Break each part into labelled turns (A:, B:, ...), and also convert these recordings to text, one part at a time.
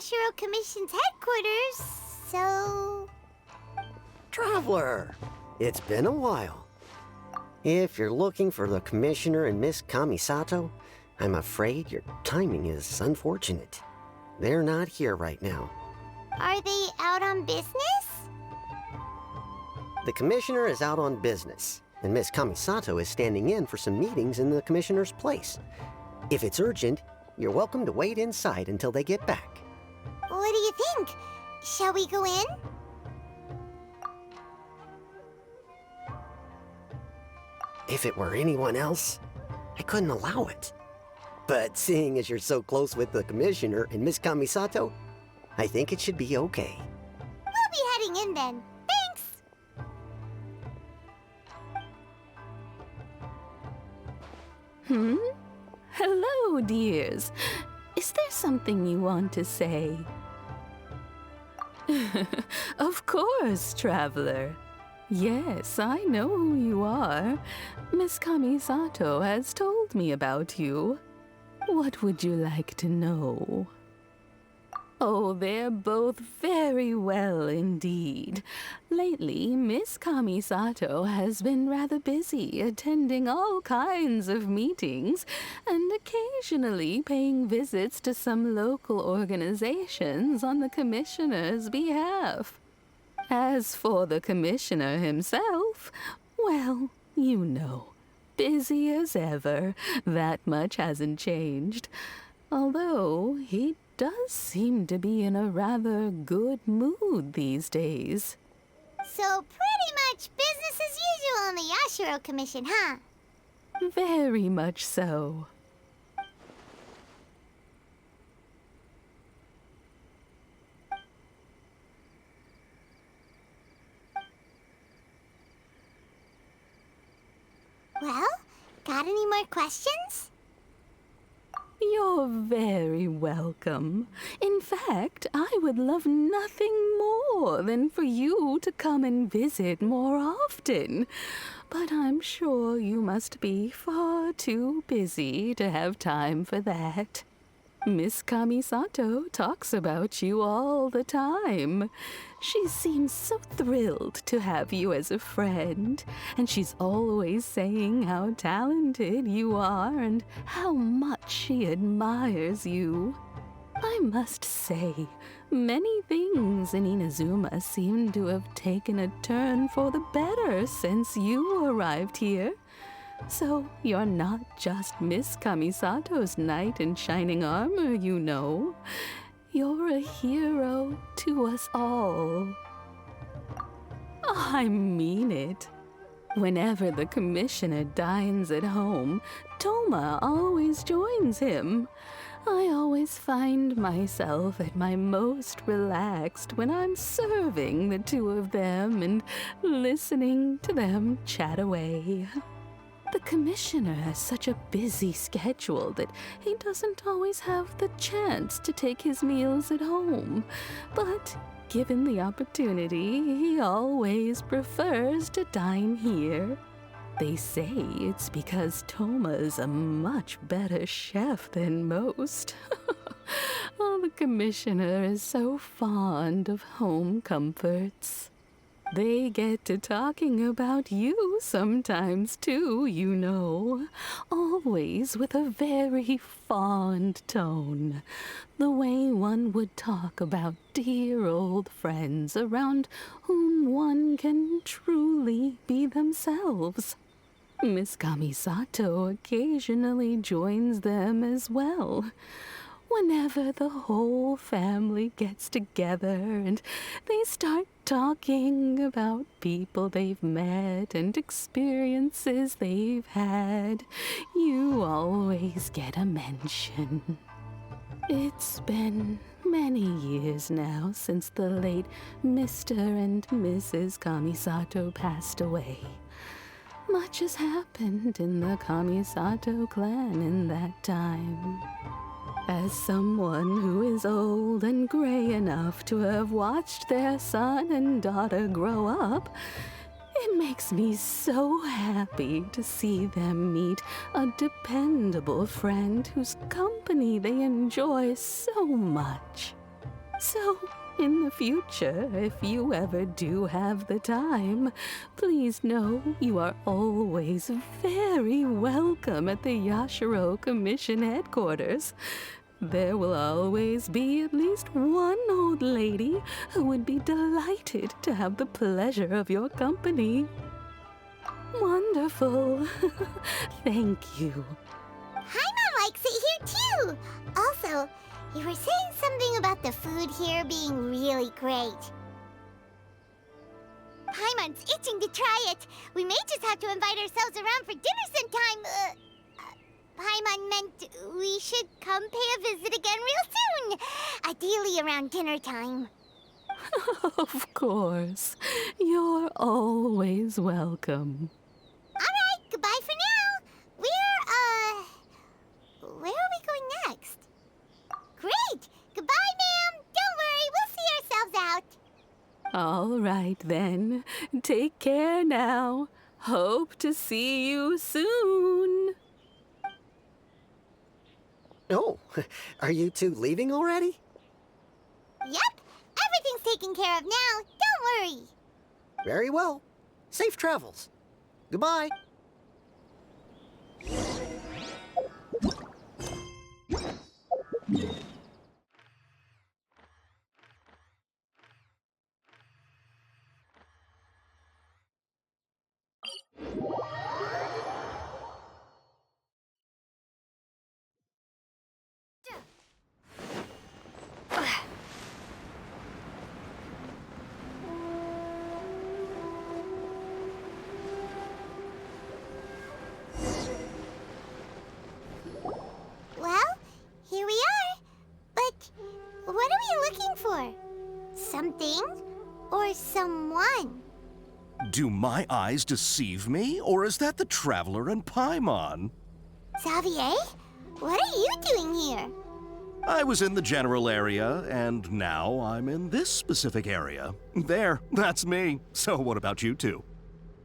A: Yashiro Commission's headquarters, so...
B: Traveler, it's been a while. If you're looking for the Commissioner and Miss Kamisato, I'm afraid your timing is unfortunate. They're not here right now.
A: Are they out on business?
B: The Commissioner is out on business, and Miss Kamisato is standing in for some meetings in the Commissioner's place. If it's urgent, you're welcome to wait inside until they get back.
A: What do you think? Shall we go in?
B: If it were anyone else, I couldn't allow it. But seeing as you're so close with the Commissioner and Miss Kamisato, I think it should be okay.
A: We'll be heading in then. Thanks!
C: Hello, dears. Is there something you want to say? Of course, traveler. Yes, I know who you are. Miss Kamisato has told me about you. What would you like to know? Oh, they're both very well indeed. Lately, Miss Kamisato has been rather busy attending all kinds of meetings and occasionally paying visits to some local organizations on the Commissioner's behalf. As for the Commissioner himself, well, you know, busy as ever. That much hasn't changed. Although he does seem to be in a rather good mood these days.
A: So pretty much business as usual on the Yashiro Commission, huh?
C: Very much so.
A: Well, got any more questions?
C: You're very welcome. In fact, I would love nothing more than for you to come and visit more often. But I'm sure you must be far too busy to have time for that. Miss Kamisato talks about you all the time. She seems so thrilled to have you as a friend, and she's always saying how talented you are and how much she admires you. I must say, many things in Inazuma seem to have taken a turn for the better since you arrived here. So you're not just Miss Kamisato's knight in shining armor, you know. You're a hero to us all. I mean it. Whenever the Commissioner dines at home, Toma always joins him. I always find myself at my most relaxed when I'm serving the two of them and listening to them chat away. The Commissioner has such a busy schedule that he doesn't always have the chance to take his meals at home. But given the opportunity, he always prefers to dine here. They say it's because Toma's a much better chef than most. Oh, the Commissioner is so fond of home comforts. They get to talking about you sometimes, too, you know. Always with a very fond tone. The way one would talk about dear old friends around whom one can truly be themselves. Miss Kamisato occasionally joins them as well. Whenever the whole family gets together and they start talking about people they've met and experiences they've had, you always get a mention. It's been many years now since the late Mr. and Mrs. Kamisato passed away. Much has happened in the Kamisato clan in that time. As someone who is old and gray enough to have watched their son and daughter grow up, it makes me so happy to see them meet a dependable friend whose company they enjoy so much. So, in the future, if you ever do have the time, please know you are always very welcome at the Yashiro Commission headquarters. There will always be at least one old lady who would be delighted to have the pleasure of your company. Wonderful. Thank you.
A: Paimon likes it here too. Also, you were saying something about the food here being really great. Paimon's itching to try it. We may just have to invite ourselves around for dinner sometime. Paimon meant we should come pay a visit again real soon. Ideally around dinner time.
C: Of course. You're always welcome.
A: Alright, goodbye for now. Where are we going next? Great! Goodbye, ma'am! Don't worry, we'll see ourselves out.
C: All right, then. Take care now. Hope to see you soon.
B: Oh, are you two leaving already?
A: Yep, everything's taken care of now. Don't worry.
B: Very well. Safe travels. Goodbye.
A: Well, here we are. But what are we looking for? Something or someone?
D: Do my eyes deceive me, or is that the Traveler and Paimon?
A: Xavier, what are you doing here?
D: I was in the general area, and now I'm in this specific area. There, that's me. So what about you two?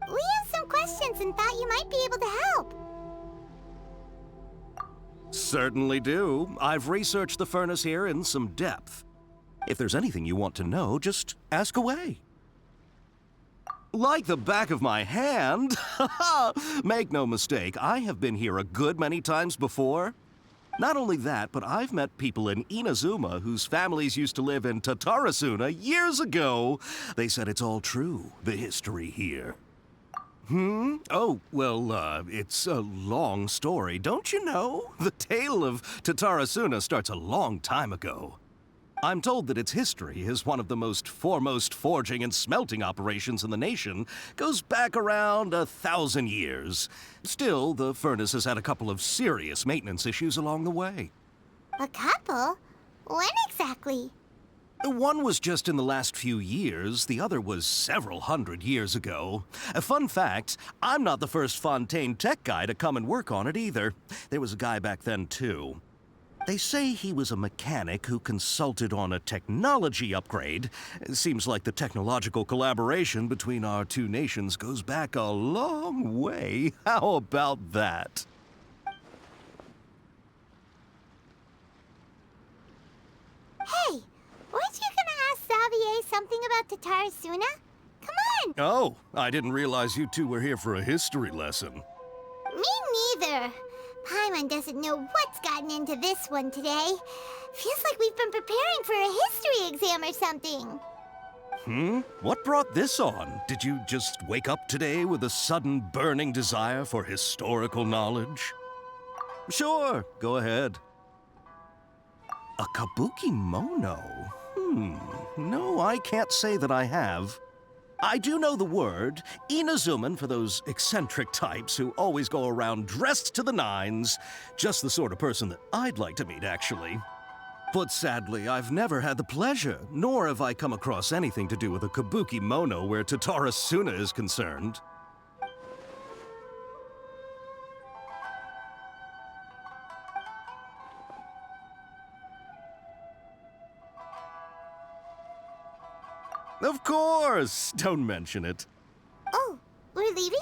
A: We have some questions and thought you might be able to help.
D: Certainly do. I've researched the furnace here in some depth. If there's anything you want to know, just ask away. Like the back of my hand. Make no mistake, I have been here a good many times before. Not only that, but I've met people in Inazuma whose families used to live in Tatarasuna years ago. They said it's all true, the history here. Oh, well, it's a long story, don't you know? The tale of Tatarasuna starts a long time ago. I'm told that its history is one of the most foremost forging and smelting operations in the nation, goes back around 1,000 years. Still, the furnace has had a couple of serious maintenance issues along the way.
A: A couple? When exactly?
D: One was just in the last few years, the other was several hundred years ago. A fun fact, I'm not the first Fontaine tech guy to come and work on it either. There was a guy back then, too. They say he was a mechanic who consulted on a technology upgrade. It seems like the technological collaboration between our two nations goes back a long way. How about that?
A: Hey, weren't you gonna ask Xavier something about Tatarasuna? Come on!
D: Oh, I didn't realize you two were here for a history lesson.
A: Me neither. Paimon doesn't know what's gotten into this one today. Feels like we've been preparing for a history exam or something.
D: What brought this on? Did you just wake up today with a sudden burning desire for historical knowledge? Sure, go ahead. A kabuki mono? No, I can't say that I have. I do know the word, Inazuman for those eccentric types who always go around dressed to the nines. Just the sort of person that I'd like to meet, actually. But sadly, I've never had the pleasure, nor have I come across anything to do with a kabuki mono where Tatarasuna is concerned. Of course! Don't mention it.
A: Oh, we're leaving?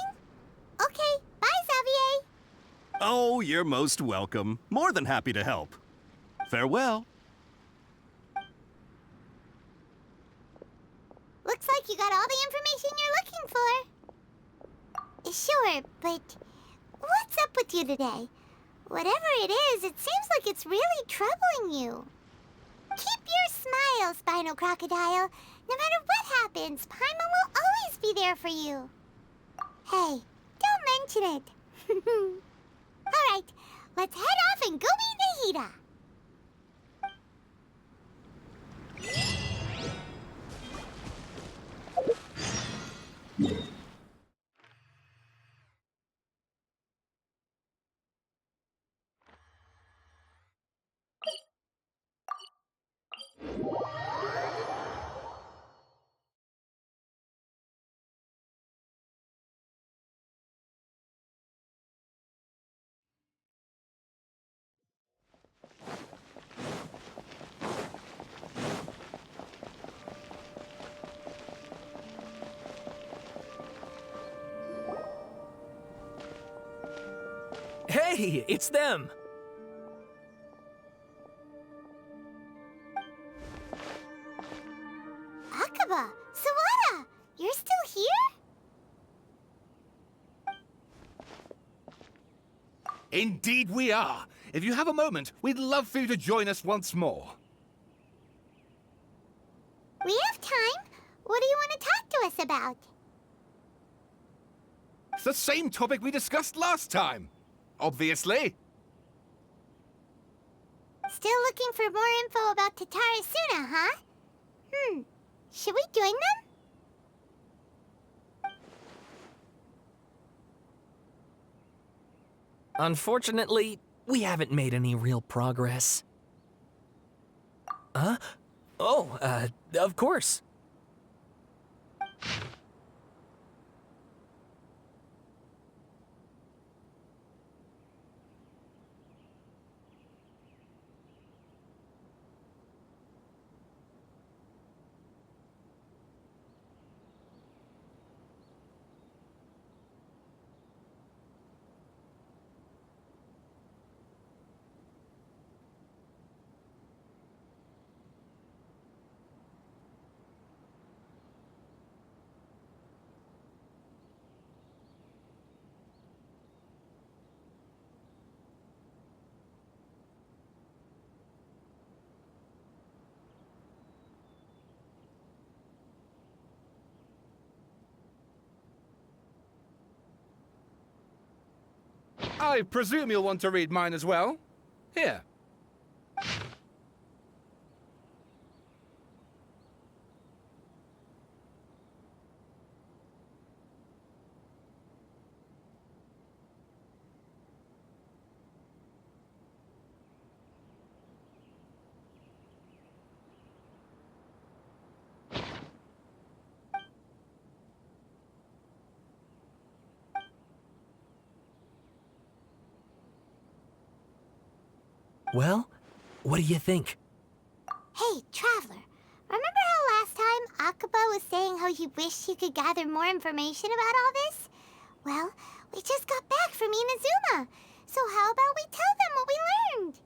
A: Okay, bye, Xavier.
D: Oh, you're most welcome. More than happy to help. Farewell.
A: looks like you got all the information you're looking for. Sure, but what's up with you today? Whatever it is, it seems like it's really troubling you. Keep your smile, Spinal Crocodile. No matter what happens, Paimon will always be there for you. Hey, don't mention it. All right, let's head off and go meet Nahida.
E: Hey, it's them!
A: Akaba, Sawada, you're still here?
F: Indeed we are. If you have a moment, we'd love for you to join us once more.
A: We have time. What do you want to talk to us about?
F: It's the same topic we discussed last time. Obviously.
A: Still looking for more info about Tatarasuna, huh? Should we join them?
E: Unfortunately, we haven't made any real progress. Huh? Oh, of course.
F: I presume you'll want to read mine as well. Here.
E: Well, what do you think?
A: Hey, Traveler. Remember how last time Akaba was saying how he wished he could gather more information about all this? Well, we just got back from Inazuma. So how about we tell them what we learned?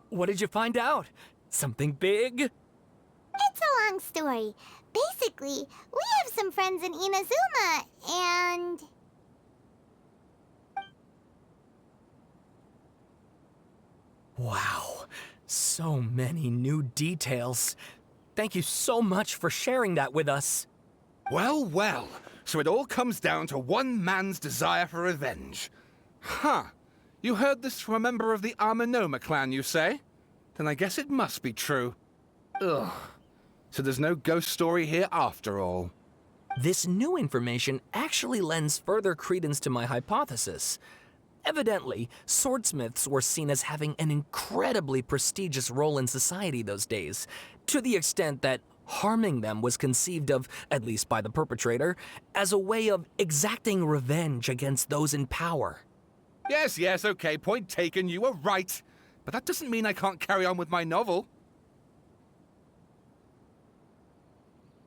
E: What did you find out? Something big?
A: It's a long story. Basically, we have some friends in Inazuma, and...
E: Wow, so many new details. Thank you so much for sharing that with us.
F: Well, well. So it all comes down to one man's desire for revenge. Huh. You heard this from a member of the Amanoma clan, you say? Then I guess it must be true. Ugh. So there's no ghost story here after all.
E: This new information actually lends further credence to my hypothesis. Evidently, swordsmiths were seen as having an incredibly prestigious role in society those days, to the extent that harming them was conceived of, at least by the perpetrator, as a way of exacting revenge against those in power.
F: Yes, okay, point taken, you were right. But that doesn't mean I can't carry on with my novel.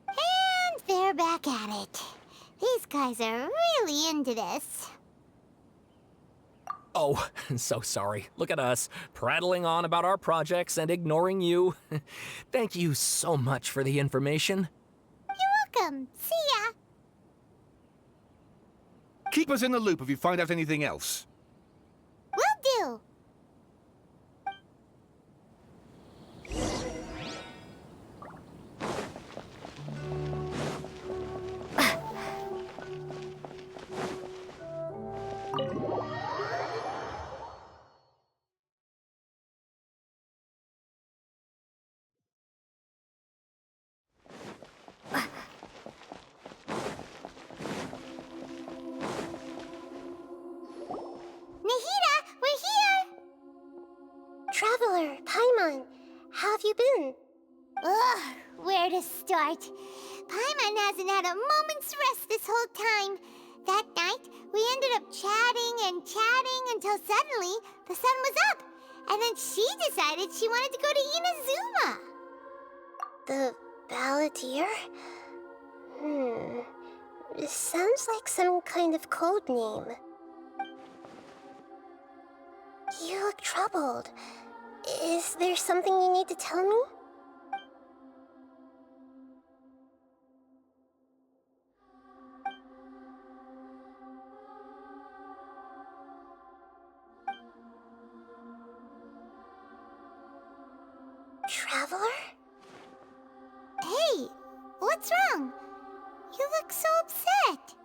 A: And they're back at it. These guys are really into this.
E: Oh, so sorry. Look at us, prattling on about our projects and ignoring you. Thank you so much for the information.
A: You're welcome. See ya.
F: Keep us in the loop if you find out anything else.
A: Will do. Nahida, we're here! Traveler, Paimon, how have you been? Ugh, where to start? Paimon hasn't had a moment's rest this whole time. That night, we ended up chatting and chatting until suddenly the sun was up. And then she decided she wanted to go to Inazuma. The Balladeer? This sounds like some kind of code name. You look troubled. Is there something you need to tell me? Traveler? Hey, what's wrong? You look so upset.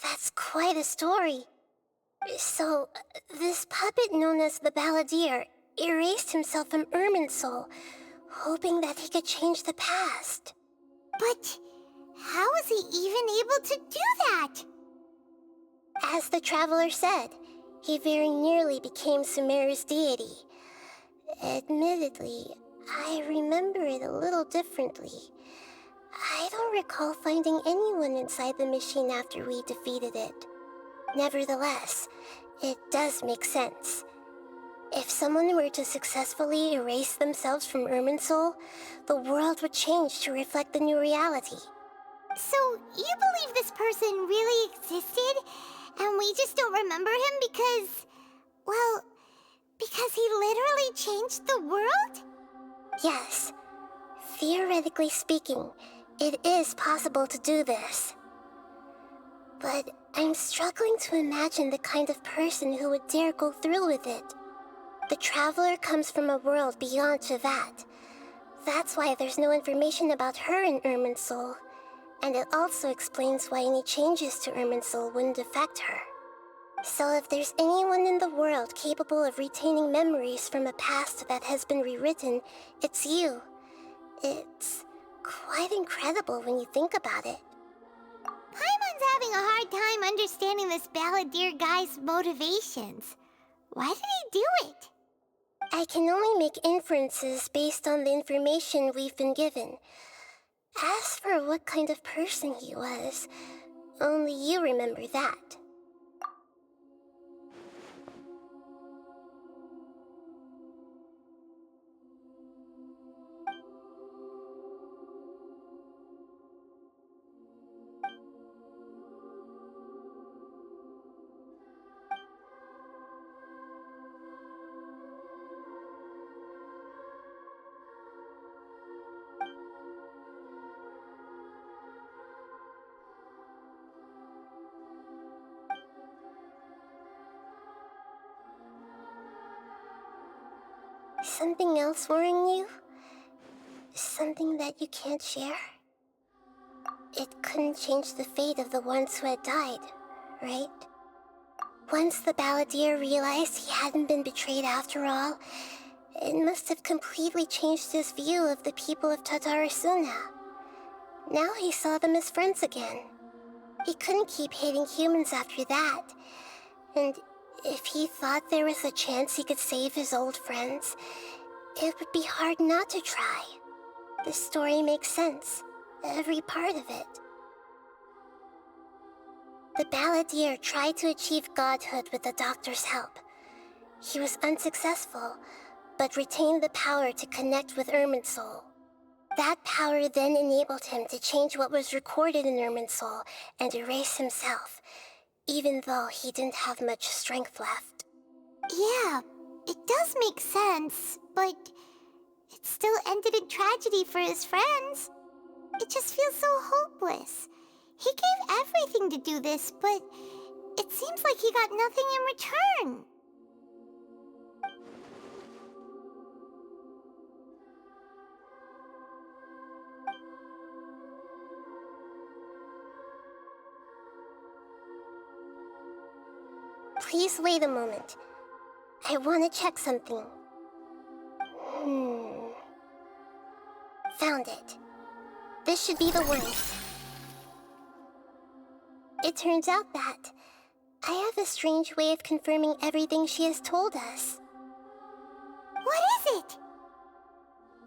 A: That's quite a story. So, this puppet known as the Balladeer erased himself from Irminsul, hoping that he could change the past. But how was he even able to do that? As the Traveler said, he very nearly became Sumeru's deity. Admittedly, I remember it a little differently. I don't recall finding anyone inside the machine after we defeated it. Nevertheless, it does make sense. If someone were to successfully erase themselves from Irminsul, the world would change to reflect the new reality. So, you believe this person really existed, and we just don't remember him because... well, because he literally changed the world? Yes. Theoretically speaking, it is possible to do this. But I'm struggling to imagine the kind of person who would dare go through with it. The Traveler comes from a world beyond Tevat. That's why there's no information about her in Irminsul. And it also explains why any changes to Irminsul wouldn't affect her. So if there's anyone in the world capable of retaining memories from a past that has been rewritten, it's you. It's quite incredible when you think about it. Paimon's having a hard time understanding this Balladeer guy's motivations. Why did he do it? I can only make inferences based on the information we've been given. As for what kind of person he was, only you remember that. Something else worrying you? Something that you can't share? It couldn't change the fate of the ones who had died, right? Once the Balladeer realized he hadn't been betrayed after all, it must have completely changed his view of the people of Tatarasuna. Now he saw them as friends again. He couldn't keep hating humans after that. And if he thought there was a chance he could save his old friends, it would be hard not to try. The story makes sense, every part of it.
G: The balladeer tried to achieve godhood with the doctor's help. He was unsuccessful, but retained the power to connect with Irminsul. That power then enabled him to change what was recorded in Irminsul and erase himself, even though he didn't have much strength left.
A: Yeah, it does make sense, but it still ended in tragedy for his friends. It just feels so hopeless. He gave everything to do this, but it seems like he got nothing in return.
G: Please wait a moment. I want to check something. Found it. This should be the one. It turns out that I have a strange way of confirming everything she has told us.
A: What is it?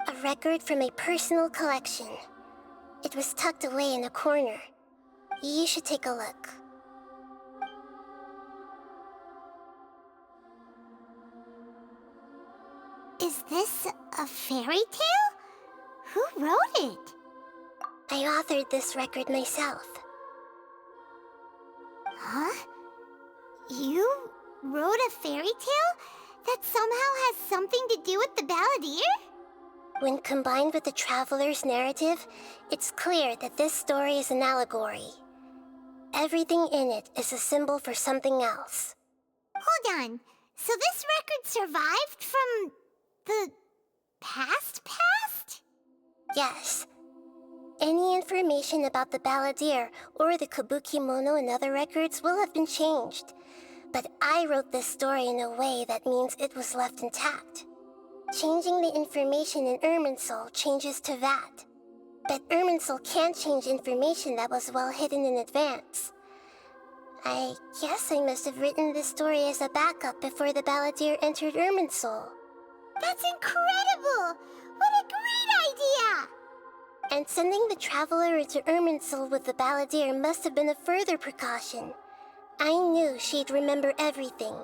G: A record from a personal collection. It was tucked away in a corner. You should take a look.
A: Is this a fairy tale? Who wrote it?
G: I authored this record myself.
A: Huh? You wrote a fairy tale that somehow has something to do with the balladeer?
G: When combined with the traveler's narrative, it's clear that this story is an allegory. Everything in it is a symbol for something else.
A: Hold on. So this record survived from the past?
G: Yes. Any information about the balladeer or the kabuki mono in other records will have been changed. But I wrote this story in a way that means it was left intact. Changing the information in Irminsul changes to that. But Irminsul can't change information that was well hidden in advance. I guess I must have written this story as a backup before the balladeer entered Irminsul.
A: That's incredible! What a great idea!
G: And sending the traveler into Irminsul with the balladeer must have been a further precaution. I knew she'd remember everything.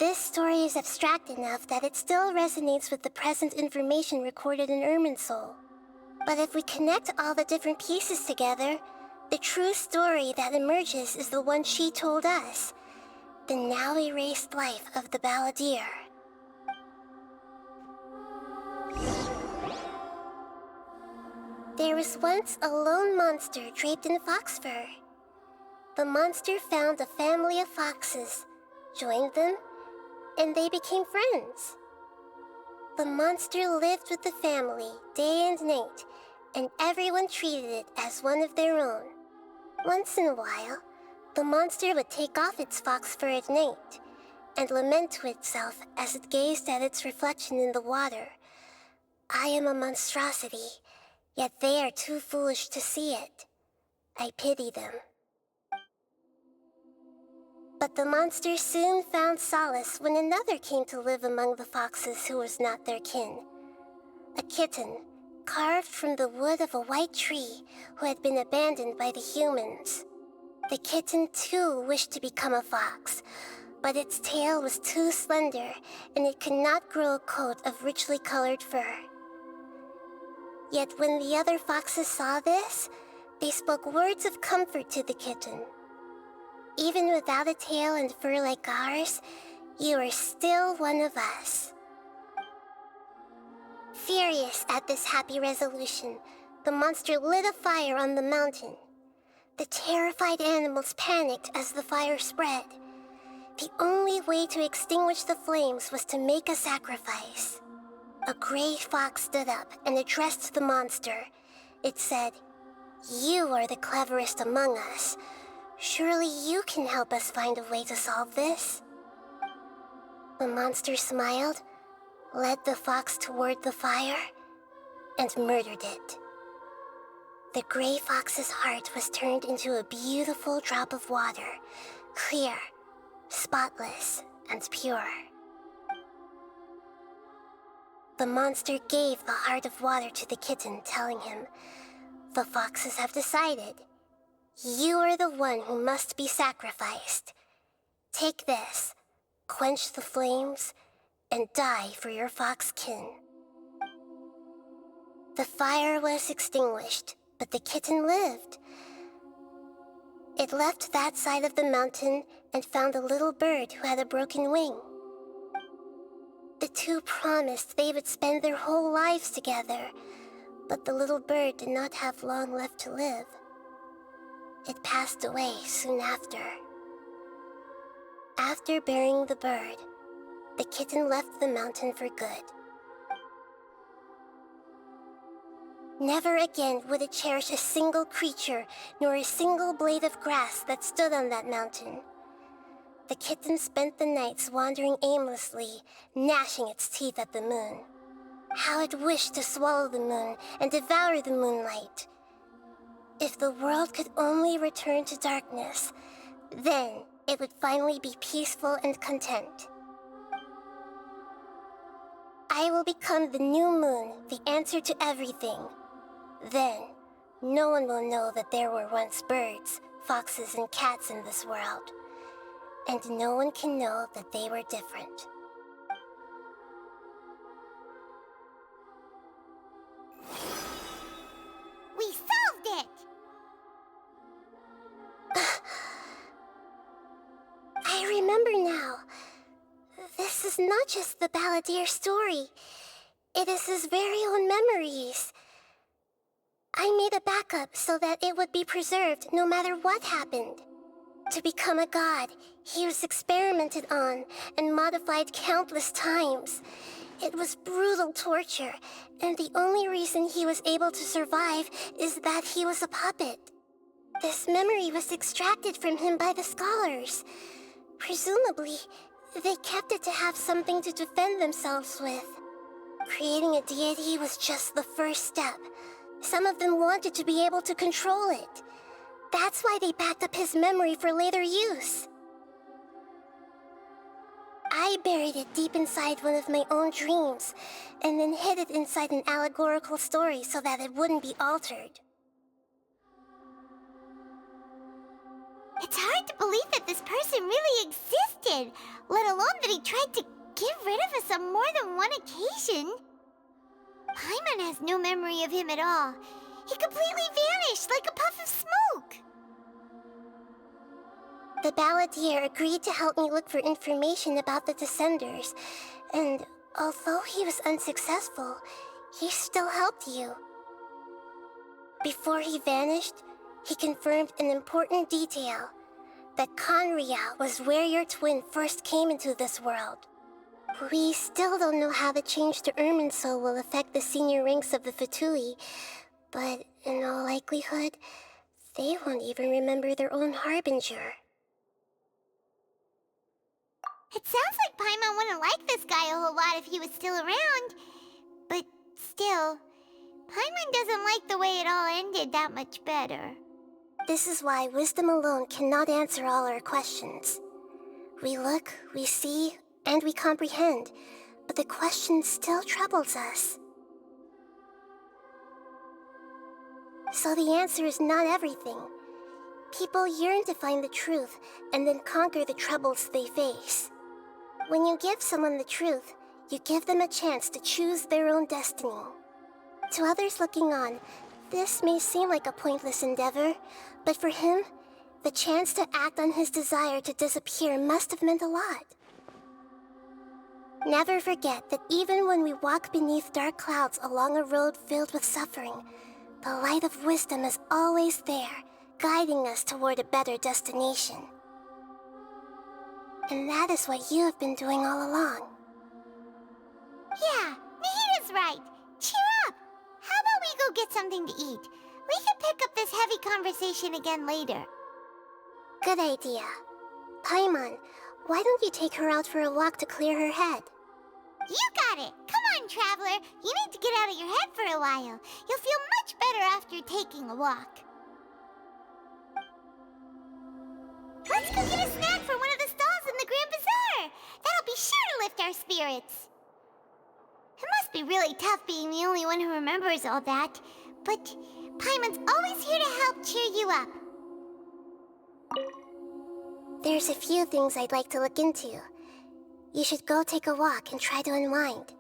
G: This story is abstract enough that it still resonates with the present information recorded in Irminsul. But if we connect all the different pieces together, the true story that emerges is the one she told us, the now erased life of the balladeer. There was once a lone monster draped in fox fur. The monster found a family of foxes, joined them, and they became friends. The monster lived with the family day and night, and everyone treated it as one of their own. Once in a while, the monster would take off its fox fur at night and lament to itself as it gazed at its reflection in the water. I am a monstrosity, yet they are too foolish to see it. I pity them. But the monster soon found solace when another came to live among the foxes who was not their kin. A kitten, carved from the wood of a white tree who had been abandoned by the humans. The kitten too wished to become a fox, but its tail was too slender and it could not grow a coat of richly colored fur. Yet when the other foxes saw this, they spoke words of comfort to the kitten. Even without a tail and fur like ours, you are still one of us. Furious at this happy resolution, the monster lit a fire on the mountain. The terrified animals panicked as the fire spread. The only way to extinguish the flames was to make a sacrifice. A gray fox stood up and addressed the monster. It said, "You are the cleverest among us. Surely you can help us find a way to solve this." The monster smiled, led the fox toward the fire, and murdered it. The gray fox's heart was turned into a beautiful drop of water, clear, spotless, and pure. The monster gave the heart of water to the kitten, telling him, "The foxes have decided. You are the one who must be sacrificed. Take this, quench the flames, and die for your fox kin. The fire was extinguished, but the kitten lived. It left that side of the mountain and found a little bird who had a broken wing. The two promised they would spend their whole lives together, but the little bird did not have long left to live. It passed away soon after. After burying the bird, the kitten left the mountain for good. Never again would it cherish a single creature, nor a single blade of grass that stood on that mountain. The kitten spent the nights wandering aimlessly, gnashing its teeth at the moon. How it wished to swallow the moon and devour the moonlight. If the world could only return to darkness, then it would finally be peaceful and content. I will become the new moon, the answer to everything. Then, no one will know that there were once birds, foxes, and cats in this world. And no one can know that they were different.
A: We solved it!
G: I remember now. This is not just the Balladeer story. It is his very own memories. I made a backup so that it would be preserved no matter what happened. To become a god, he was experimented on and modified countless times. It was brutal torture, and the only reason he was able to survive is that he was a puppet. This memory was extracted from him by the scholars. Presumably, they kept it to have something to defend themselves with. Creating a deity was just the first step. Some of them wanted to be able to control it. That's why they backed up his memory for later use. I buried it deep inside one of my own dreams, and then hid it inside an allegorical story so that it wouldn't be altered.
A: It's hard to believe that this person really existed, let alone that he tried to get rid of us on more than one occasion. Paimon has no memory of him at all. He completely vanished like a puff of smoke.
G: The Balladeer agreed to help me look for information about the Descenders, and although he was unsuccessful, he still helped you. Before he vanished, he confirmed an important detail, that Conria was where your twin first came into this world. We still don't know how the change to Irminsul will affect the senior ranks of the Fatui, but in all likelihood, they won't even remember their own Harbinger.
A: It sounds like Paimon wouldn't like this guy a whole lot if he was still around. But still, Paimon doesn't like the way it all ended that much better.
G: This is why wisdom alone cannot answer all our questions. We look, we see, and we comprehend, but the question still troubles us. So the answer is not everything. People yearn to find the truth and then conquer the troubles they face. When you give someone the truth, you give them a chance to choose their own destiny. To others looking on, this may seem like a pointless endeavor, but for him, the chance to act on his desire to disappear must have meant a lot. Never forget that even when we walk beneath dark clouds along a road filled with suffering, the light of wisdom is always there, guiding us toward a better destination. And that is what you have been doing all along.
A: Yeah, Nahita's right. Cheer up. How about we go get something to eat? We can pick up this heavy conversation again later.
G: Good idea. Paimon, why don't you take her out for a walk to clear her head?
A: You got it. Come on, Traveler. You need to get out of your head for a while. You'll feel much better after taking a walk. Let's go get a snack from one of the stalls in the Grand Bazaar. That'll be sure to lift our spirits. It must be really tough being the only one who remembers all that. But Paimon's always here to help cheer you up.
G: There's a few things I'd like to look into. You should go take a walk and try to unwind.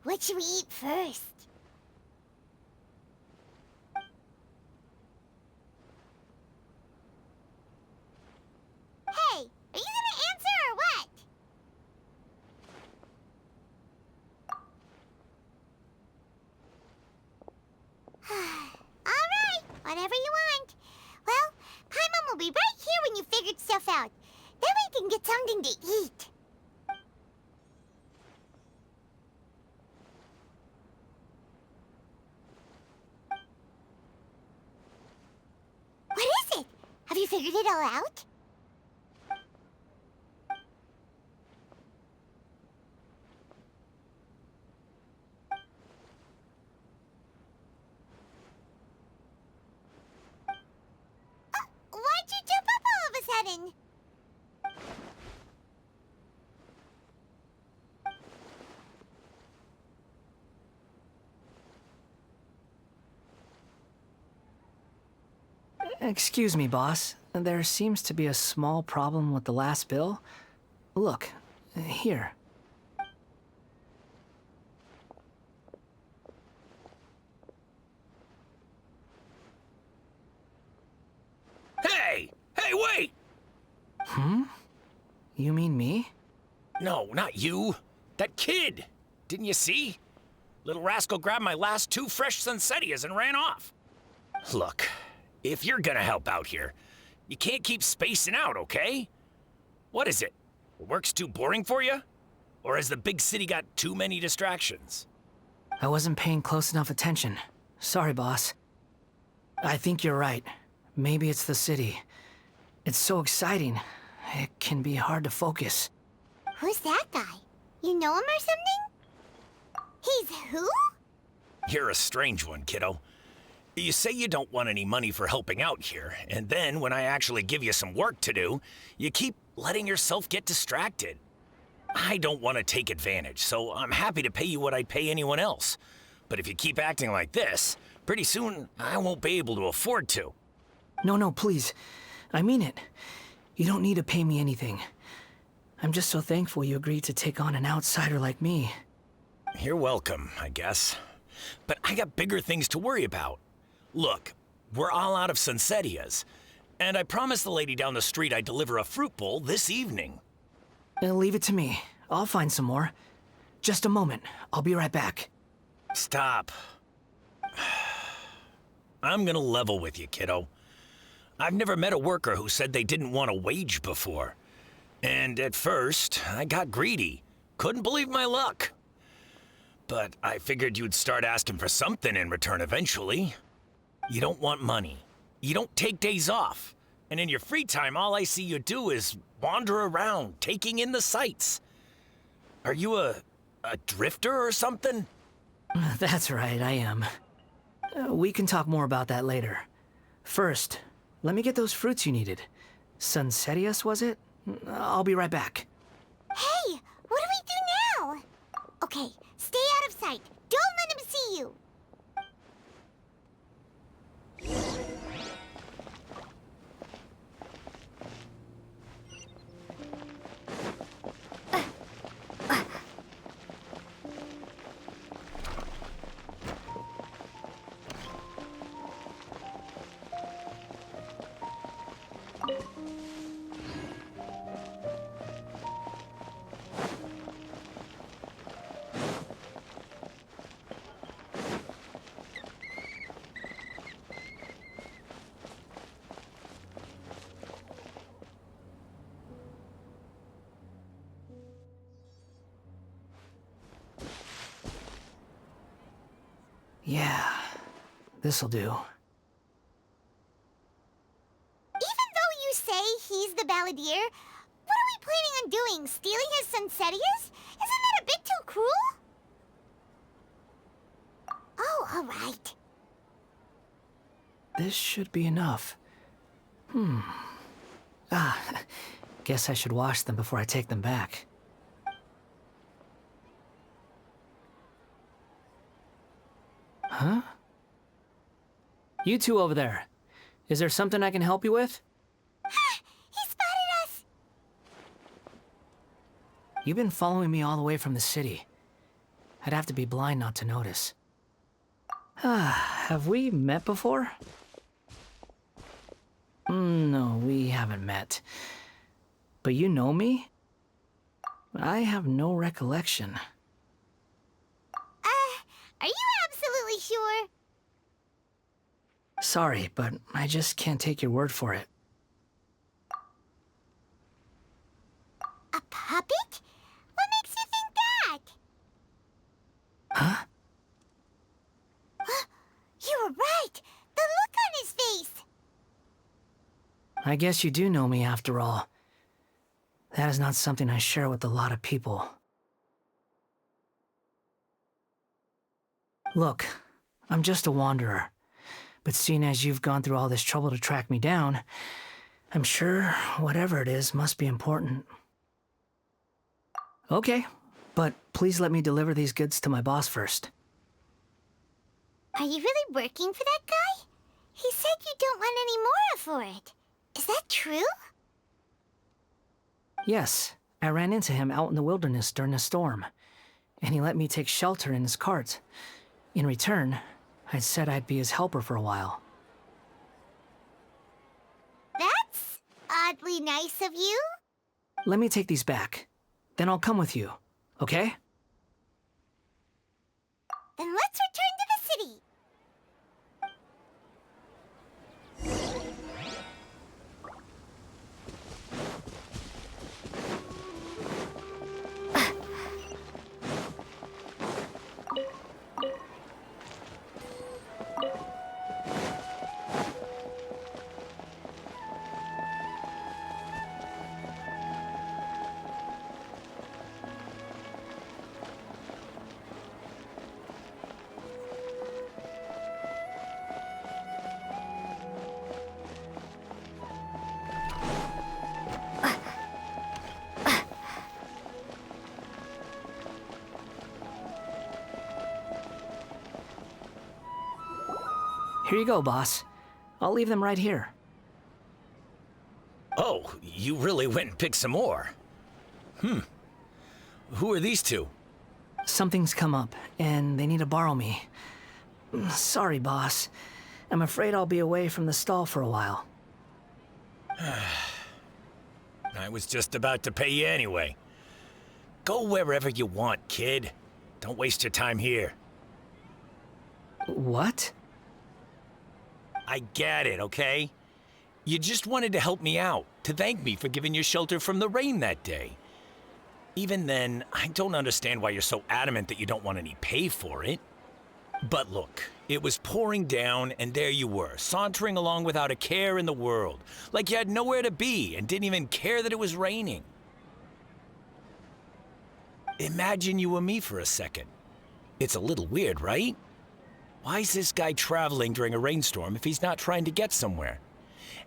A: What should we eat first? Hey, are you gonna answer or what? All right, whatever you want. Well, Paimon will be right here when you figured stuff out. Then we can get something to eat. What is it? Have you figured it all out? Why'd you jump up all of a sudden?
H: Excuse me, boss. There seems to be a small problem with the last bill. Look, here.
E: Hey! Hey, wait!
H: You mean me?
E: No, not you. That kid! Didn't you see? Little rascal grabbed my last 2 fresh Sunsettias and ran off. Look, if you're gonna help out here, you can't keep spacing out, okay? What is it? Work's too boring for you? Or has the big city got too many distractions?
H: I wasn't paying close enough attention. Sorry, boss. I think you're right. Maybe it's the city. It's so exciting. It can be hard to focus.
A: Who's that guy? You know him or something? He's who?
E: You're a strange one, kiddo. You say you don't want any money for helping out here, and then when I actually give you some work to do, you keep letting yourself get distracted. I don't want to take advantage, so I'm happy to pay you what I'd pay anyone else. But if you keep acting like this, pretty soon I won't be able to afford to.
H: No, please. I mean it. You don't need to pay me anything. I'm just so thankful you agreed to take on an outsider like me.
E: You're welcome, I guess. But I got bigger things to worry about. Look, we're all out of Sunsettias, and I promised the lady down the street I'd deliver a fruit bowl this evening.
H: Leave it to me. I'll find some more. Just a moment. I'll be right back.
E: Stop. I'm gonna level with you, kiddo. I've never met a worker who said they didn't want a wage before. And at first, I got greedy. Couldn't believe my luck. But I figured you'd start asking for something in return eventually. You don't want money. You don't take days off.
I: And in your free time, all I see you do is wander around, taking in the sights. Are you a drifter or something?
H: That's right, I am. We can talk more about that later. First, let me get those fruits you needed. Sunsetius, was it? I'll be right back.
A: Hey, what do we do now? Okay, stay out of sight. Don't let him see you.
H: Yeah, this'll do.
A: Even though you say he's the balladeer, what are we planning on doing? Stealing his Sunsetius? Isn't that a bit too cruel? Oh, all right.
H: This should be enough. Guess I should wash them before I take them back. Huh? You two over there. Is there something I can help you with?
A: He spotted us!
H: You've been following me all the way from the city. I'd have to be blind not to notice. Have we met before? No, we haven't met. But you know me? I have no recollection.
A: Are you absolutely sure?
H: Sorry, but I just can't take your word for it.
A: A puppet? What makes you think that?
H: Huh?
A: You were right! The look on his face!
H: I guess you do know me after all. That is not something I share with a lot of people. Look, I'm just a wanderer. But seeing as you've gone through all this trouble to track me down, I'm sure whatever it is must be important. Okay, but please let me deliver these goods to my boss first.
A: Are you really working for that guy? He said you don't want any more for it. Is that true?
H: Yes, I ran into him out in the wilderness during a storm, and he let me take shelter in his cart. In return, I said I'd be his helper for a while.
A: That's oddly nice of you.
H: Let me take these back. Then I'll come with you, okay?
A: Then let's return to the city.
H: Here you go, boss. I'll leave them right here.
I: Oh, you really went and picked some more. Who are these two?
H: Something's come up, and they need to borrow me. Sorry, boss. I'm afraid I'll be away from the stall for a while.
I: I was just about to pay you anyway. Go wherever you want, kid. Don't waste your time here.
H: What?
I: I get it, okay? You just wanted to help me out, to thank me for giving you shelter from the rain that day. Even then, I don't understand why you're so adamant that you don't want any pay for it. But look, It was pouring down, and there you were, sauntering along without a care in the world, like you had nowhere to be and didn't even care that it was raining. Imagine you were me for a second. It's a little weird, right? Why is this guy traveling during a rainstorm if he's not trying to get somewhere?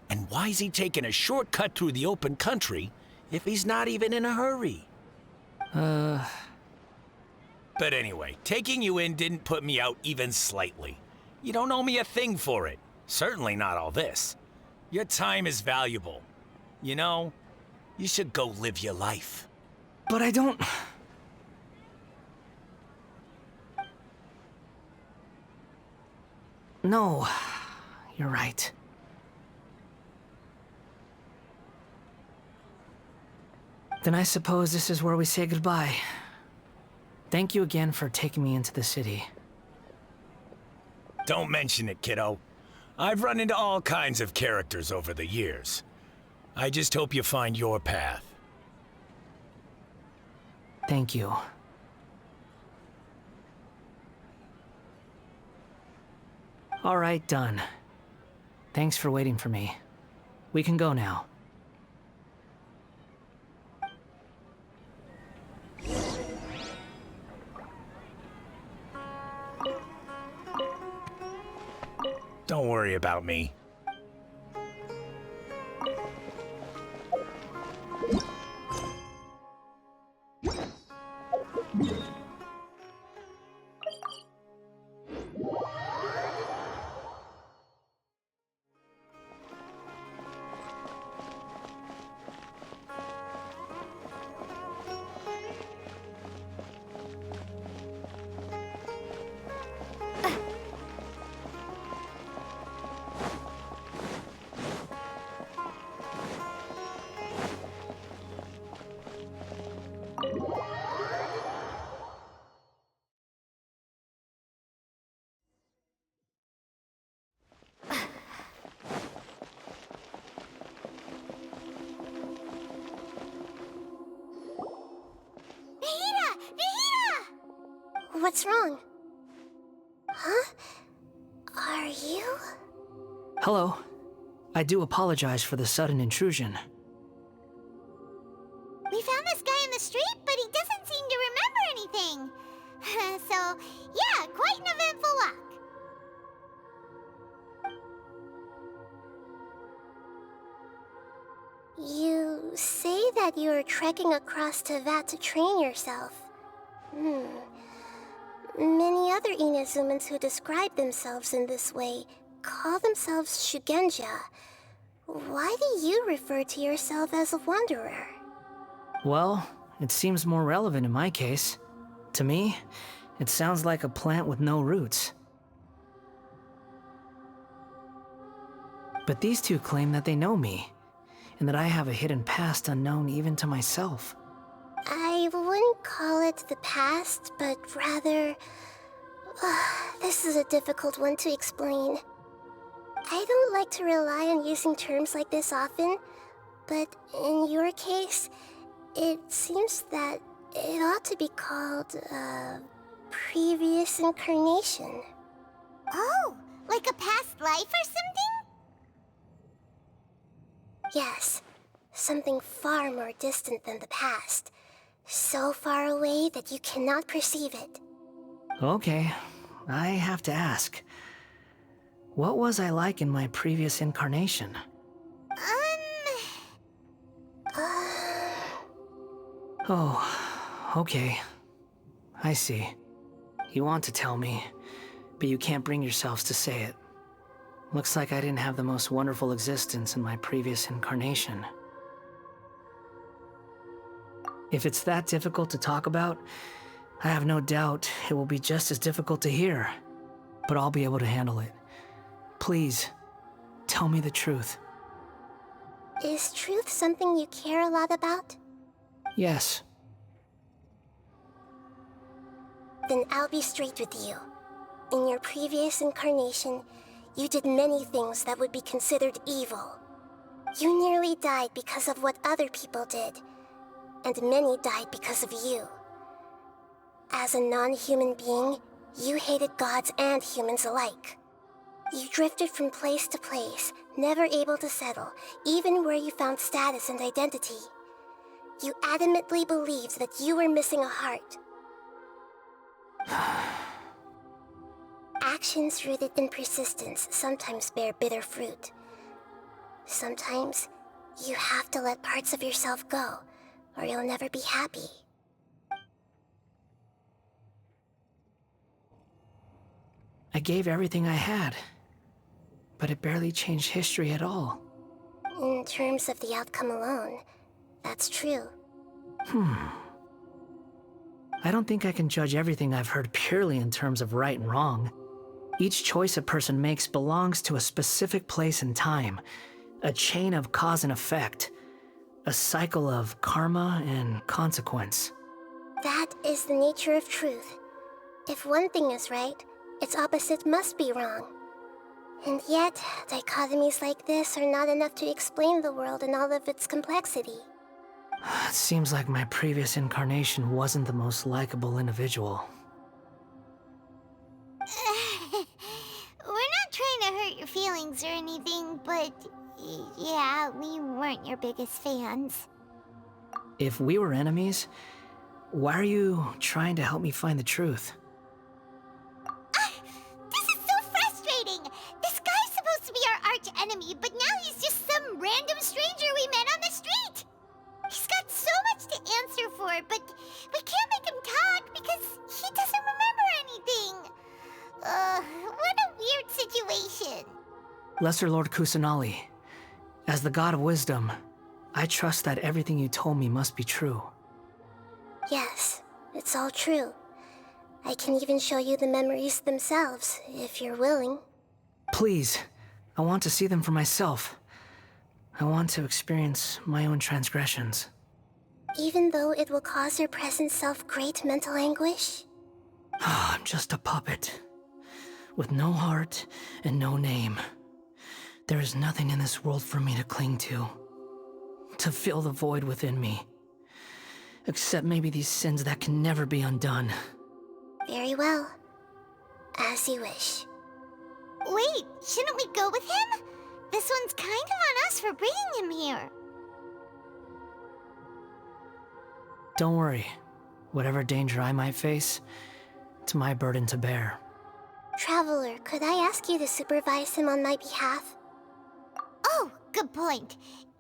I: And why is he taking a shortcut through the open country if he's not even in a hurry? But anyway, taking you in didn't put me out even slightly. You don't owe me a thing for it. Certainly not all this. Your time is valuable. You know, you should go live your life.
H: But I don't... No, you're right. Then I suppose this is where we say goodbye. Thank you again for taking me into the city.
I: Don't mention it, kiddo. I've run into all kinds of characters over the years. I just hope you find your path.
H: Thank you. All right, done. Thanks for waiting for me. We can go now.
I: Don't worry about me.
G: What's wrong? Huh? Are you?
H: Hello. I do apologize for the sudden intrusion.
A: We found this guy in the street, but he doesn't seem to remember anything. So, yeah, quite an eventful walk.
G: You say that you're trekking across Teyvat to train yourself. Many other Inazumans who describe themselves in this way call themselves Shugenja. Why do you refer to yourself as a wanderer?
H: Well, it seems more relevant in my case. To me, it sounds like a plant with no roots. But these two claim that they know me, and that I have a hidden past unknown even to myself.
G: I wouldn't call it the past, but rather... this is a difficult one to explain. I don't like to rely on using terms like this often, but in your case, it seems that it ought to be called, previous incarnation.
A: Oh, like a past life or something?
G: Yes, something far more distant than the past. So far away that you cannot perceive it.
H: Okay, I have to ask. What was I like in my previous incarnation? Oh, okay. I see. You want to tell me, but you can't bring yourselves to say it. Looks like I didn't have the most wonderful existence in my previous incarnation. If it's that difficult to talk about, I have no doubt it will be just as difficult to hear. But I'll be able to handle it. Please, tell me the truth.
G: Is truth something you care a lot about?
H: Yes.
G: Then I'll be straight with you. In your previous incarnation, you did many things that would be considered evil. You nearly died because of what other people did. And many died because of you. As a non-human being, You hated gods and humans alike. You drifted from place to place, never able to settle, even where you found status and identity. You adamantly believed that you were missing a heart. Actions rooted in persistence sometimes bear bitter fruit. Sometimes, you have to let parts of yourself go, or you'll never be happy.
H: I gave everything I had, but it barely changed history at all.
G: In terms of the outcome alone, that's true.
H: I don't think I can judge everything I've heard purely in terms of right and wrong. Each choice a person makes belongs to a specific place and time, a chain of cause and effect, a cycle of karma and consequence.
G: That is the nature of truth. If one thing is right, its opposite must be wrong. And yet, dichotomies like this are not enough to explain the world in all of its complexity.
H: It seems like my previous incarnation wasn't the most likable individual.
A: We're not trying to hurt your feelings or anything, but yeah, we weren't your biggest fans.
H: If we were enemies, why are you trying to help me find the truth?
A: This is so frustrating! This guy's supposed to be our arch enemy, but now he's just some random stranger we met on the street! He's got so much to answer for, but we can't make him talk because he doesn't remember anything. What a weird situation.
H: Lesser Lord Kusanali, as the God of Wisdom, I trust that everything you told me must be true.
G: Yes, it's all true. I can even show you the memories themselves, if you're willing.
H: Please, I want to see them for myself. I want to experience my own transgressions.
G: Even though it will cause your present self great mental anguish?
H: I'm just a puppet, with no heart and no name. There is nothing in this world for me to cling to fill the void within me. Except maybe these sins that can never be undone.
G: Very well. As you wish.
A: Wait, shouldn't we go with him? This one's kind of on us for bringing him here.
H: Don't worry. Whatever danger I might face, it's my burden to bear.
G: Traveler, could I ask you to supervise him on my behalf?
A: Oh, good point.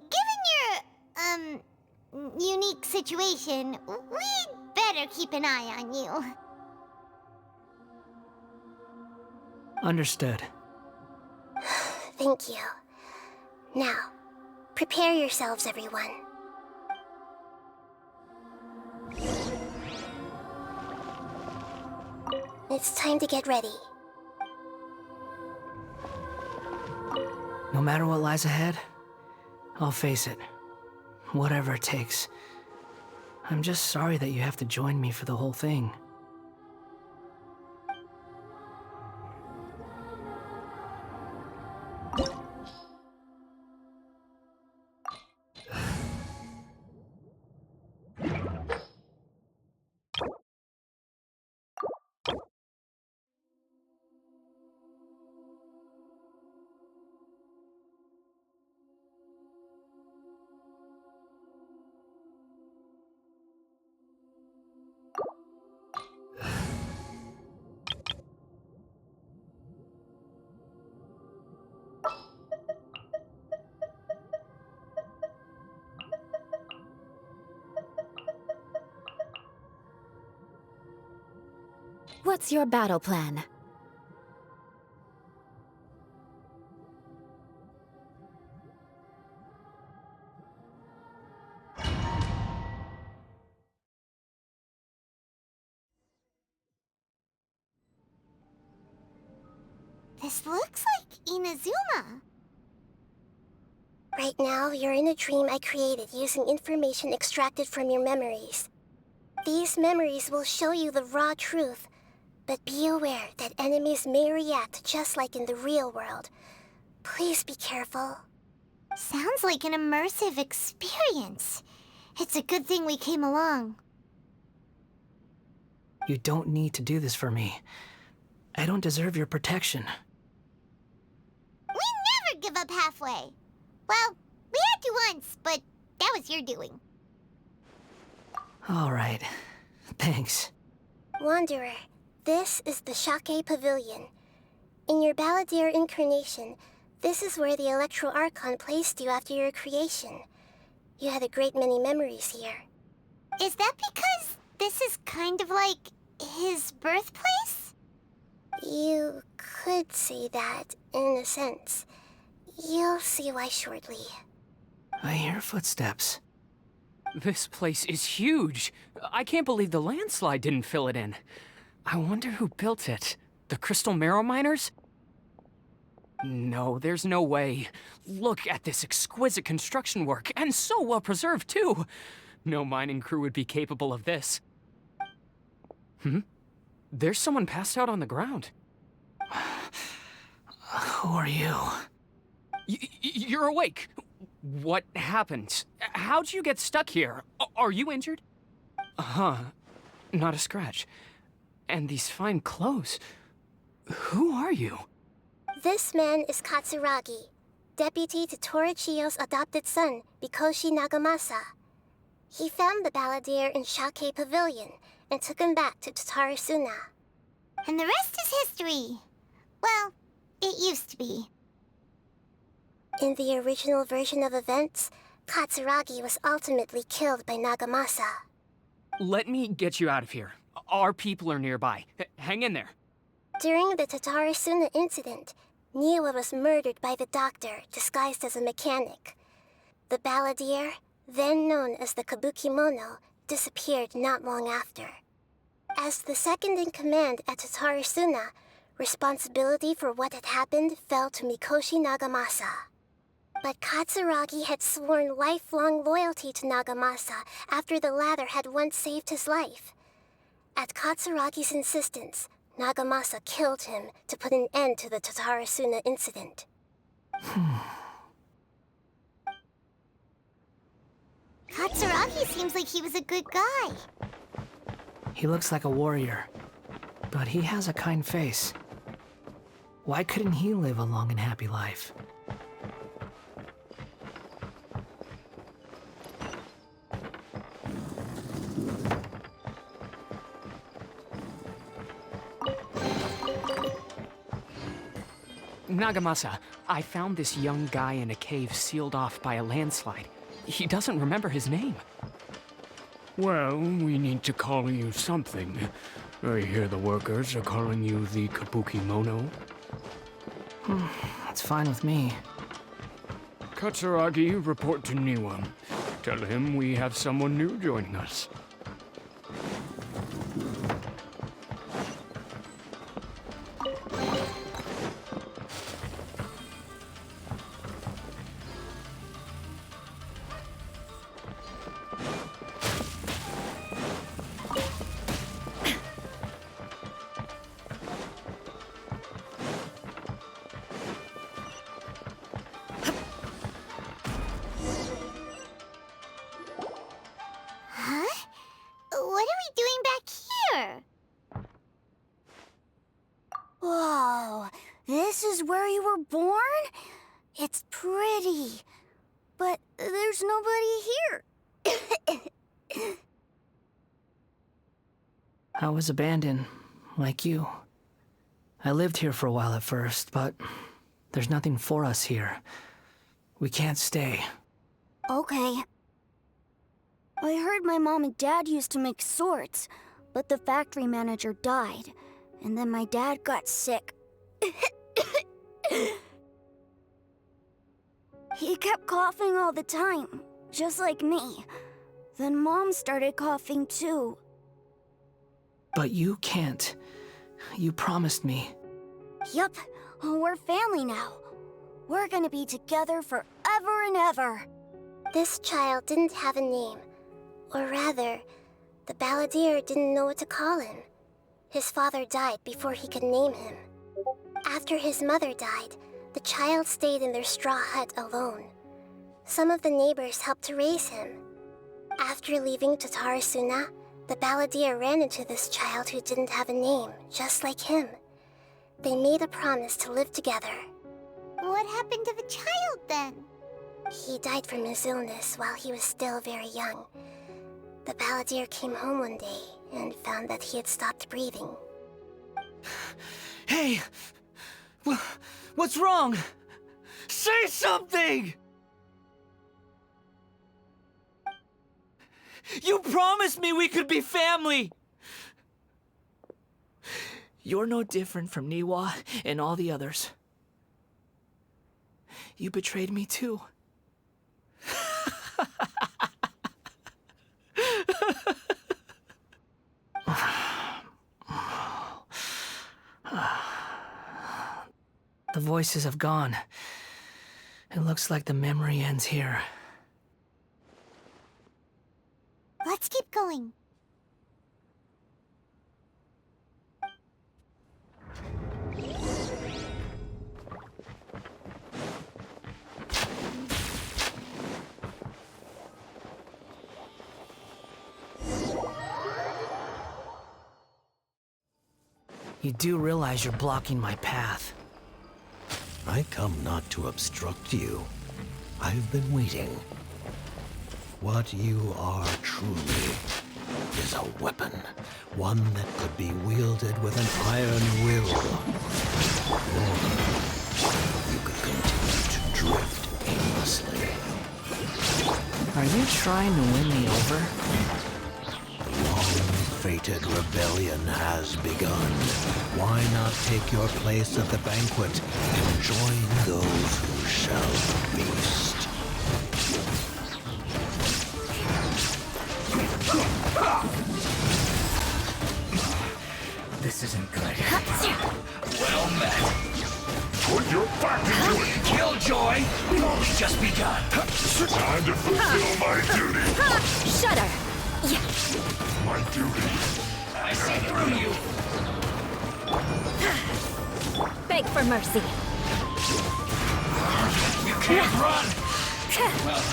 A: Given your, unique situation, we'd better keep an eye on you.
H: Understood.
G: Thank you. Now, prepare yourselves, everyone. It's time to get ready.
H: No matter what lies ahead, I'll face it. Whatever it takes. I'm just sorry that you have to join me for the whole thing.
J: What's your battle plan?
A: This looks like Inazuma.
G: Right now, you're in a dream I created using information extracted from your memories. These memories will show you the raw truth, but be aware that enemies may react just like in the real world. Please be careful.
A: Sounds like an immersive experience. It's a good thing we came along.
H: You don't need to do this for me. I don't deserve your protection.
A: We never give up halfway. Well, we had to once, but that was your doing.
H: All right. Thanks.
G: Wanderer, this is the Shake Pavilion. In your Balladeer incarnation, this is where the Electro Archon placed you after your creation. You had a great many memories here.
A: Is that because this is kind of like his birthplace?
G: You could say that, in a sense. You'll see why shortly.
H: I hear footsteps.
K: This place is huge. I can't believe the landslide didn't fill it in. I wonder who built it. The Crystal Marrow Miners? No, there's no way. Look at this exquisite construction work, and so well preserved, too. No mining crew would be capable of this. There's someone passed out on the ground.
H: Who are you?
K: You're awake. What happened? How'd you get stuck here? Are you injured? Not a scratch. And these fine clothes. Who are you?
G: This man is Katsuragi, deputy to Torichiyo's adopted son, Mikoshi Nagamasa. He found the Balladeer in Shake Pavilion and took him back to Tatarasuna.
A: And the rest is history. Well, it used to be.
G: In the original version of events, Katsuragi was ultimately killed by Nagamasa.
K: Let me get you out of here. Our people are nearby. Hang in there.
G: During the Tatarasuna incident, Niwa was murdered by the doctor disguised as a mechanic. The Balladeer, then known as the Kabukimono, disappeared not long after. As the second in command at Tatarasuna, responsibility for what had happened fell to Mikoshi Nagamasa. But Katsuragi had sworn lifelong loyalty to Nagamasa after the latter had once saved his life. At Katsuragi's insistence, Nagamasa killed him to put an end to the Tatarasuna incident.
A: Katsuragi seems like he was a good guy.
H: He looks like a warrior, but he has a kind face. Why couldn't he live a long and happy life?
K: Nagamasa, I found this young guy in a cave sealed off by a landslide. He doesn't remember his name.
L: Well, we need to call you something. I hear the workers are calling you the Kabukimono.
H: That's fine with me.
L: Katsuragi, report to Niwa. Tell him we have someone new joining us.
A: What are we doing back here? Whoa, this is where you were born? It's pretty, but there's nobody here.
H: I was abandoned, like you. I lived here for a while at first, but there's nothing for us here. We can't stay.
A: Okay. I heard my mom and dad used to make swords, but the factory manager died, and then my dad got sick. He kept coughing all the time, just like me. Then Mom started coughing too.
H: But you can't. You promised me.
A: Yup, we're family now. We're gonna be together forever and ever.
G: This child didn't have a name. Or rather, the Balladeer didn't know what to call him. His father died before he could name him. After his mother died, the child stayed in their straw hut alone. Some of the neighbors helped to raise him. After leaving Tatarasuna, the Balladeer ran into this child who didn't have a name, just like him. They made a promise to live together.
A: What happened to the child then?
G: He died from his illness while he was still very young. The balladeer came home one day and found that he had stopped breathing.
H: Hey! What's wrong? Say something! You promised me we could be family! You're no different from Niwa and all the others. You betrayed me too. The voices have gone. It looks like the memory ends here.
A: Let's keep going.
H: You do realize you're blocking my path.
M: I come not to obstruct you. I've been waiting. What you are truly is a weapon. One that could be wielded with an iron will. Or you could continue to drift aimlessly.
H: Are you trying to win me over?
M: The long-fated rebellion has begun. Why not take your place at the banquet and join those who shall feast?
H: This isn't good.
I: Well met.
N: Put your back into it!
I: Killjoy, we've only just begun.
N: Time to fulfill my duty!
J: Shudder!
N: My duty.
I: I see through you.
J: Beg for mercy.
I: You can't run. Well,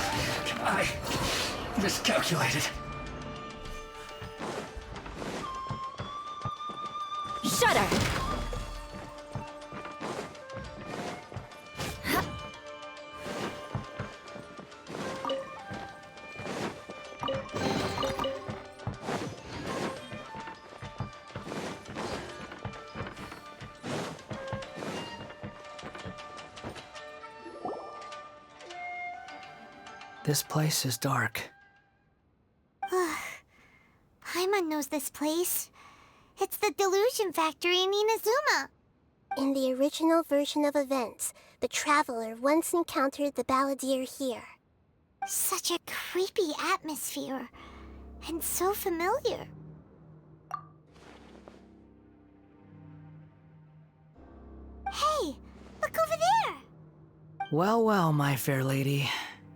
I: I miscalculated.
J: Shudder!
H: This place is dark.
A: Paimon knows this place. It's the Delusion Factory in Inazuma.
G: In the original version of events, the Traveler once encountered the balladeer here.
A: Such a creepy atmosphere. And so familiar. Hey, look over there!
H: Well, well, my fair lady.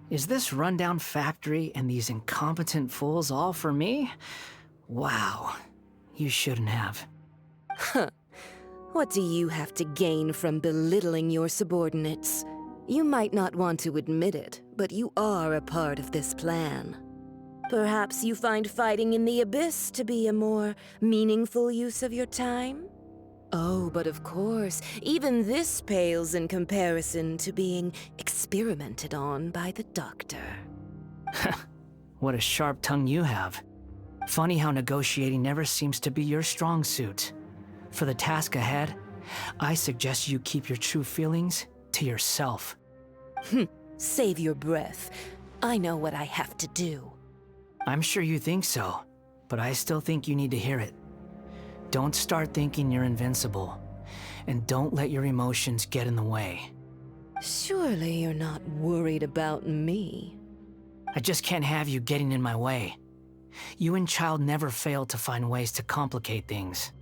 H: Is this rundown factory and these incompetent fools all for me? Wow. You shouldn't have.
O: Huh. What do you have to gain from belittling your subordinates? You might not want to admit it, but you are a part of this plan. Perhaps you find fighting in the Abyss to be a more meaningful use of your time? Oh, but of course, even this pales in comparison to being experimented on by the Doctor.
H: What a sharp tongue you have. Funny how negotiating never seems to be your strong suit. For the task ahead, I suggest you keep your true feelings to yourself.
O: Save your breath. I know what I have to do.
H: I'm sure you think so, but I still think you need to hear it. Don't start thinking you're invincible, and don't let your emotions get in the way.
O: Surely you're not worried about me.
H: I just can't have you getting in my way. You and Child never fail to find ways to complicate things.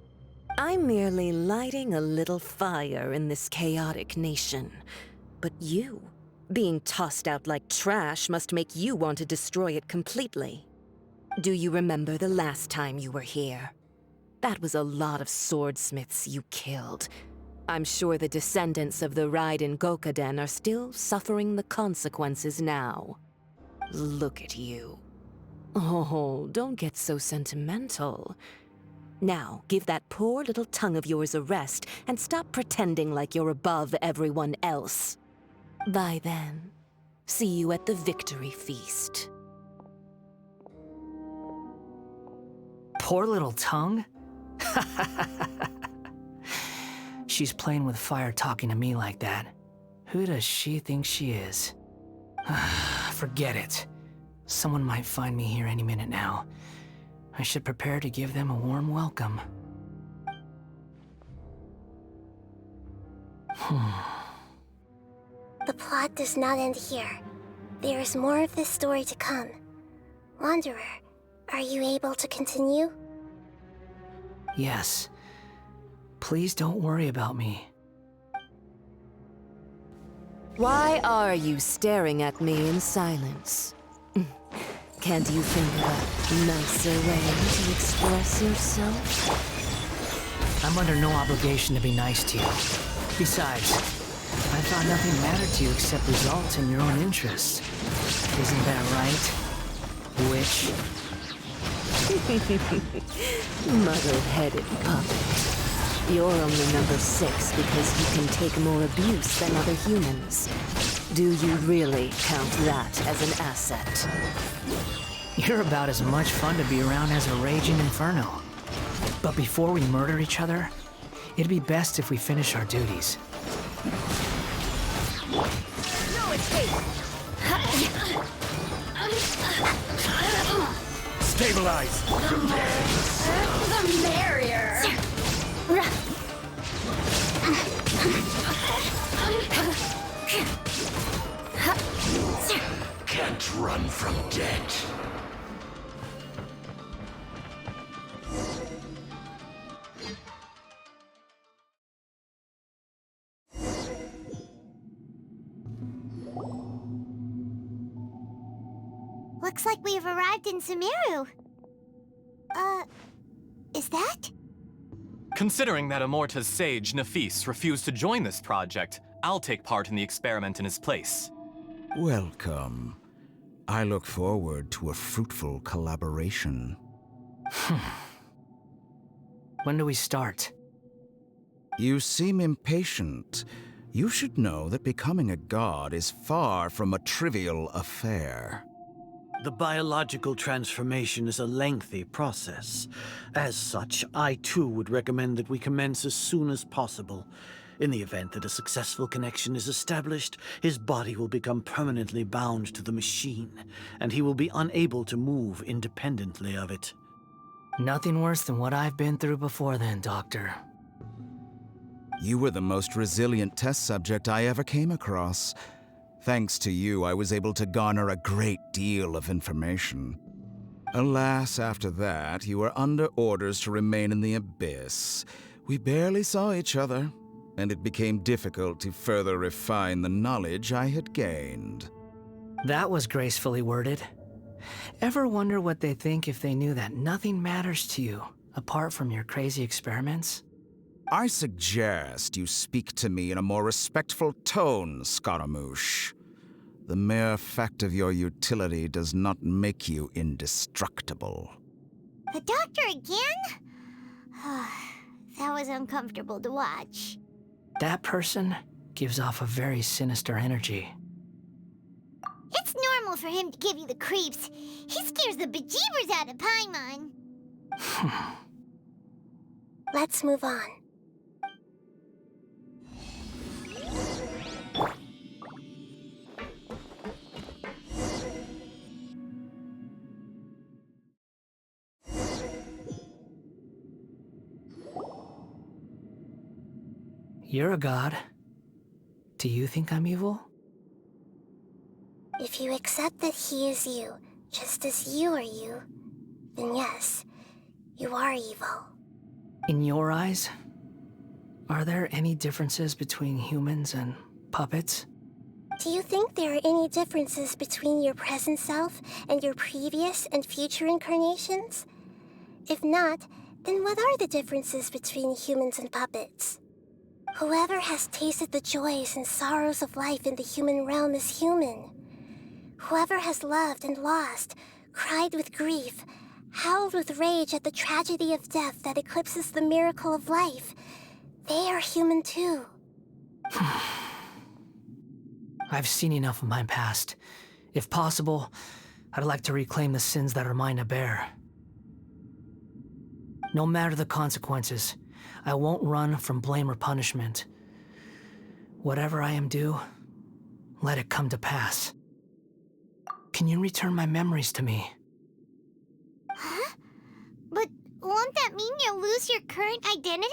O: I'm merely lighting a little fire in this chaotic nation. But you, being tossed out like trash, must make you want to destroy it completely. Do you remember the last time you were here? That was a lot of swordsmiths you killed. I'm sure the descendants of the Raiden Gokaden are still suffering the consequences now. Look at you. Oh, don't get so sentimental. Now, give that poor little tongue of yours a rest and stop pretending like you're above everyone else. Bye then. See you at the victory feast.
H: Poor little tongue? She's playing with fire talking to me like that. Who does she think she is? Forget it. Someone might find me here any minute now. I should prepare to give them a warm welcome.
G: The plot does not end here. There is more of this story to come. Wanderer, are you able to continue?
H: Yes. Please don't worry about me.
O: Why are you staring at me in silence? Can't you think of a nicer way to express yourself?
H: I'm under no obligation to be nice to you. Besides, I thought nothing mattered to you except results in your own interests. Isn't that right, witch?
O: Muddle-headed puppet. You're only number 6 because you can take more abuse than other humans. Do you really count that as an asset?
H: You're about as much fun to be around as a raging inferno. But before we murder each other, it'd be best if we finish our duties.
J: No escape!
I: Stabilize!
J: The merrier!
N: Can't run from death.
A: Looks like we've arrived in Sumeru. Is that?
P: Considering that Amorta's sage, Nafis, refused to join this project, I'll take part in the experiment in his place.
Q: Welcome. I look forward to a fruitful collaboration.
H: When do we start?
Q: You seem impatient. You should know that becoming a god is far from a trivial affair.
R: The biological transformation is a lengthy process. As such, I too would recommend that we commence as soon as possible. In the event that a successful connection is established, his body will become permanently bound to the machine, and he will be unable to move independently of it.
H: Nothing worse than what I've been through before then, Doctor.
Q: You were the most resilient test subject I ever came across. Thanks to you, I was able to garner a great deal of information. Alas, after that, you were under orders to remain in the Abyss. We barely saw each other, and it became difficult to further refine the knowledge I had gained.
H: That was gracefully worded. Ever wonder what they think if they knew that nothing matters to you, apart from your crazy experiments?
Q: I suggest you speak to me in a more respectful tone, Scaramouche. The mere fact of your utility does not make you indestructible.
A: The doctor again? That was uncomfortable to watch.
H: That person gives off a very sinister energy.
A: It's normal for him to give you the creeps. He scares the bejeebers out of Paimon.
G: Let's move on.
H: You're a god. Do you think I'm evil?
G: If you accept that he is you, just as you are you, then yes, you are evil.
H: In your eyes, are there any differences between humans and puppets?
G: Do you think there are any differences between your present self and your previous and future incarnations? If not, then what are the differences between humans and puppets? Whoever has tasted the joys and sorrows of life in the human realm is human. Whoever has loved and lost, cried with grief, howled with rage at the tragedy of death that eclipses the miracle of life. They are human too.
H: I've seen enough of my past. If possible, I'd like to reclaim the sins that are mine to bear. No matter the consequences, I won't run from blame or punishment. Whatever I am due, let it come to pass. Can you return my memories to me?
A: Huh? But won't that mean you'll lose your current identity?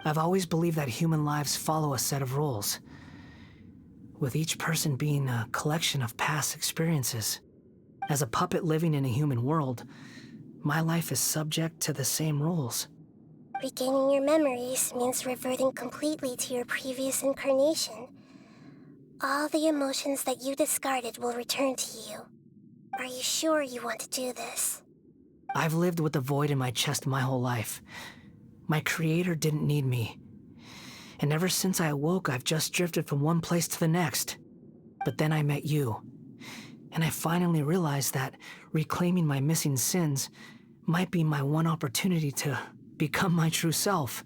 H: I've always believed that human lives follow a set of rules, with each person being a collection of past experiences. As a puppet living in a human world, my life is subject to the same rules.
G: Regaining your memories means reverting completely to your previous incarnation. All the emotions that you discarded will return to you. Are you sure you want to do this?
H: I've lived with a void in my chest my whole life. My creator didn't need me. And ever since I awoke, I've just drifted from one place to the next. But then I met you. And I finally realized that reclaiming my missing sins might be my one opportunity to become my true self.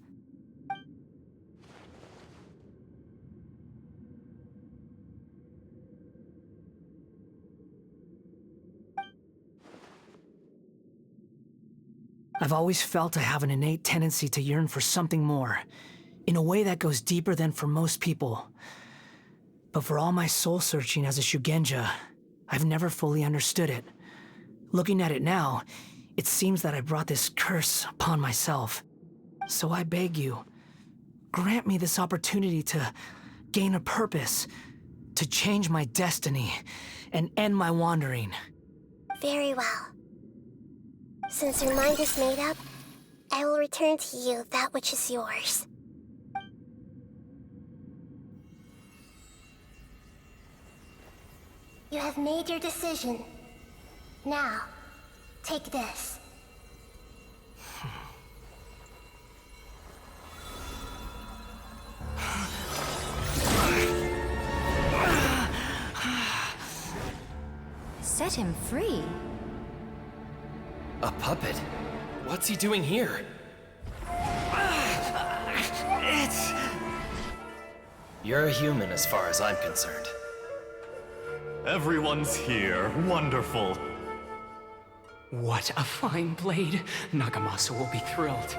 H: I've always felt I have an innate tendency to yearn for something more, in a way that goes deeper than for most people. But for all my soul-searching as a Shugenja, I've never fully understood it. Looking at it now, it seems that I brought this curse upon myself. So I beg you, grant me this opportunity to gain a purpose, to change my destiny, and end my wandering.
G: Very well. Since your mind is made up, I will return to you that which is yours. You have made your decision. Now, take this.
J: Set him free.
E: A puppet? What's he doing here? You're a human as far as I'm concerned.
P: Everyone's here. Wonderful.
K: What a fine blade. Nagamasu will be thrilled.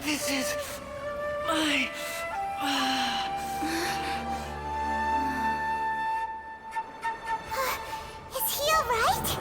H: This is my...
A: Is he alright?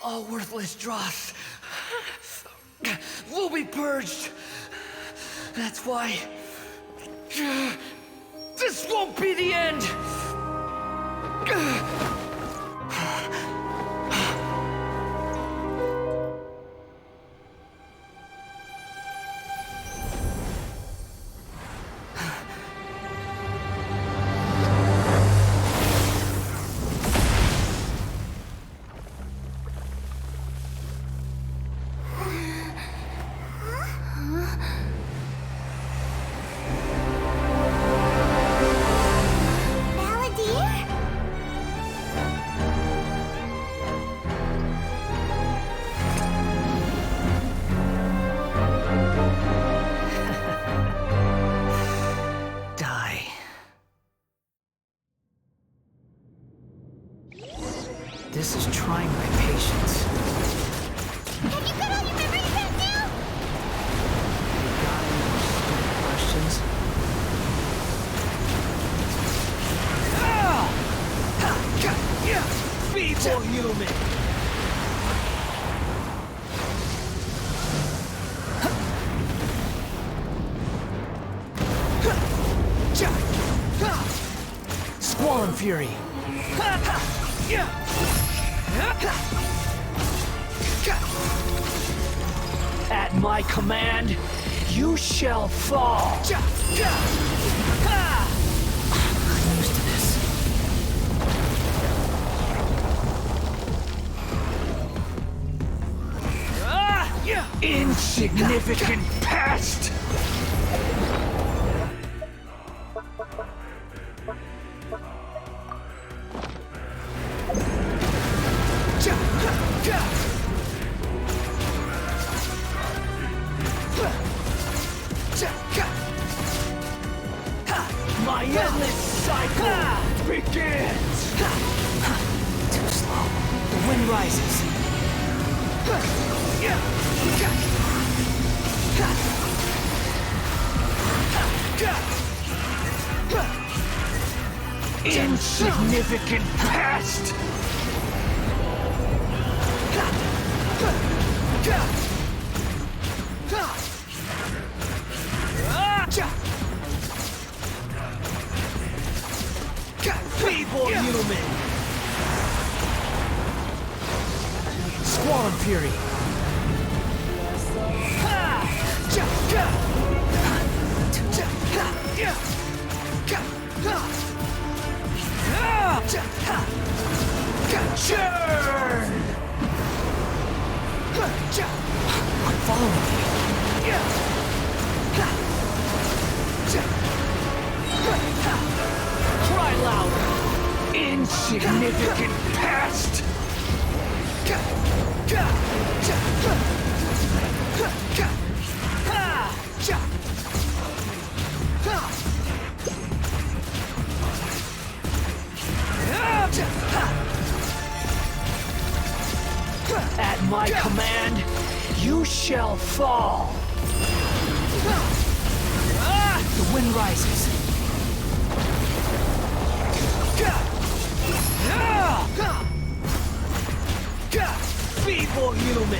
H: All worthless dross will be purged. That's why this won't be the end. This is trying my patience.
A: Have you got all your memories back now?
H: You got any more stupid questions?
F: Beat
R: Feeble human!
H: Squall Fury! At my command, you shall fall! I'm used to this. Insignificant pest!
R: My endless cycle begins!
H: Too slow. The wind rises.
R: Insignificant pest! Feeble human!
H: Squall Fury!
R: Churn!
H: Quit following me!
R: Cry louder! Insignificant pest! At my command, you shall fall!
H: The wind rises.
R: Feeble human!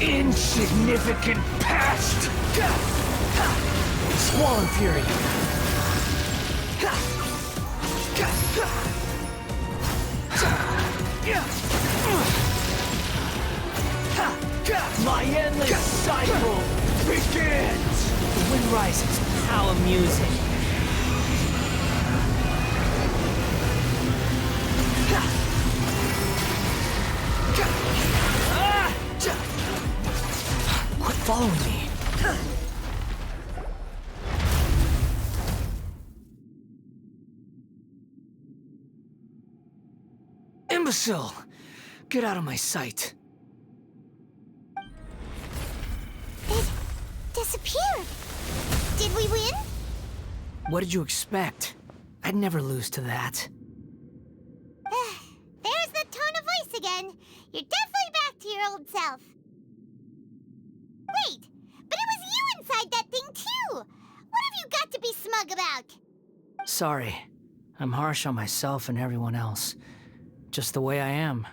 R: Insignificant pest!
H: Squall Fury!
R: My endless cycle begins!
H: The wind rises.
R: How amusing!
H: Quit following me. Imbecile! Get out of my sight.
A: It disappeared. Did we win?
H: What did you expect? I'd never lose to that.
A: There's the tone of voice again. You're definitely back to your old self. Wait, but it was you inside that thing too! What have you got to be smug about?
H: Sorry. I'm harsh on myself and everyone else. Just the way I am.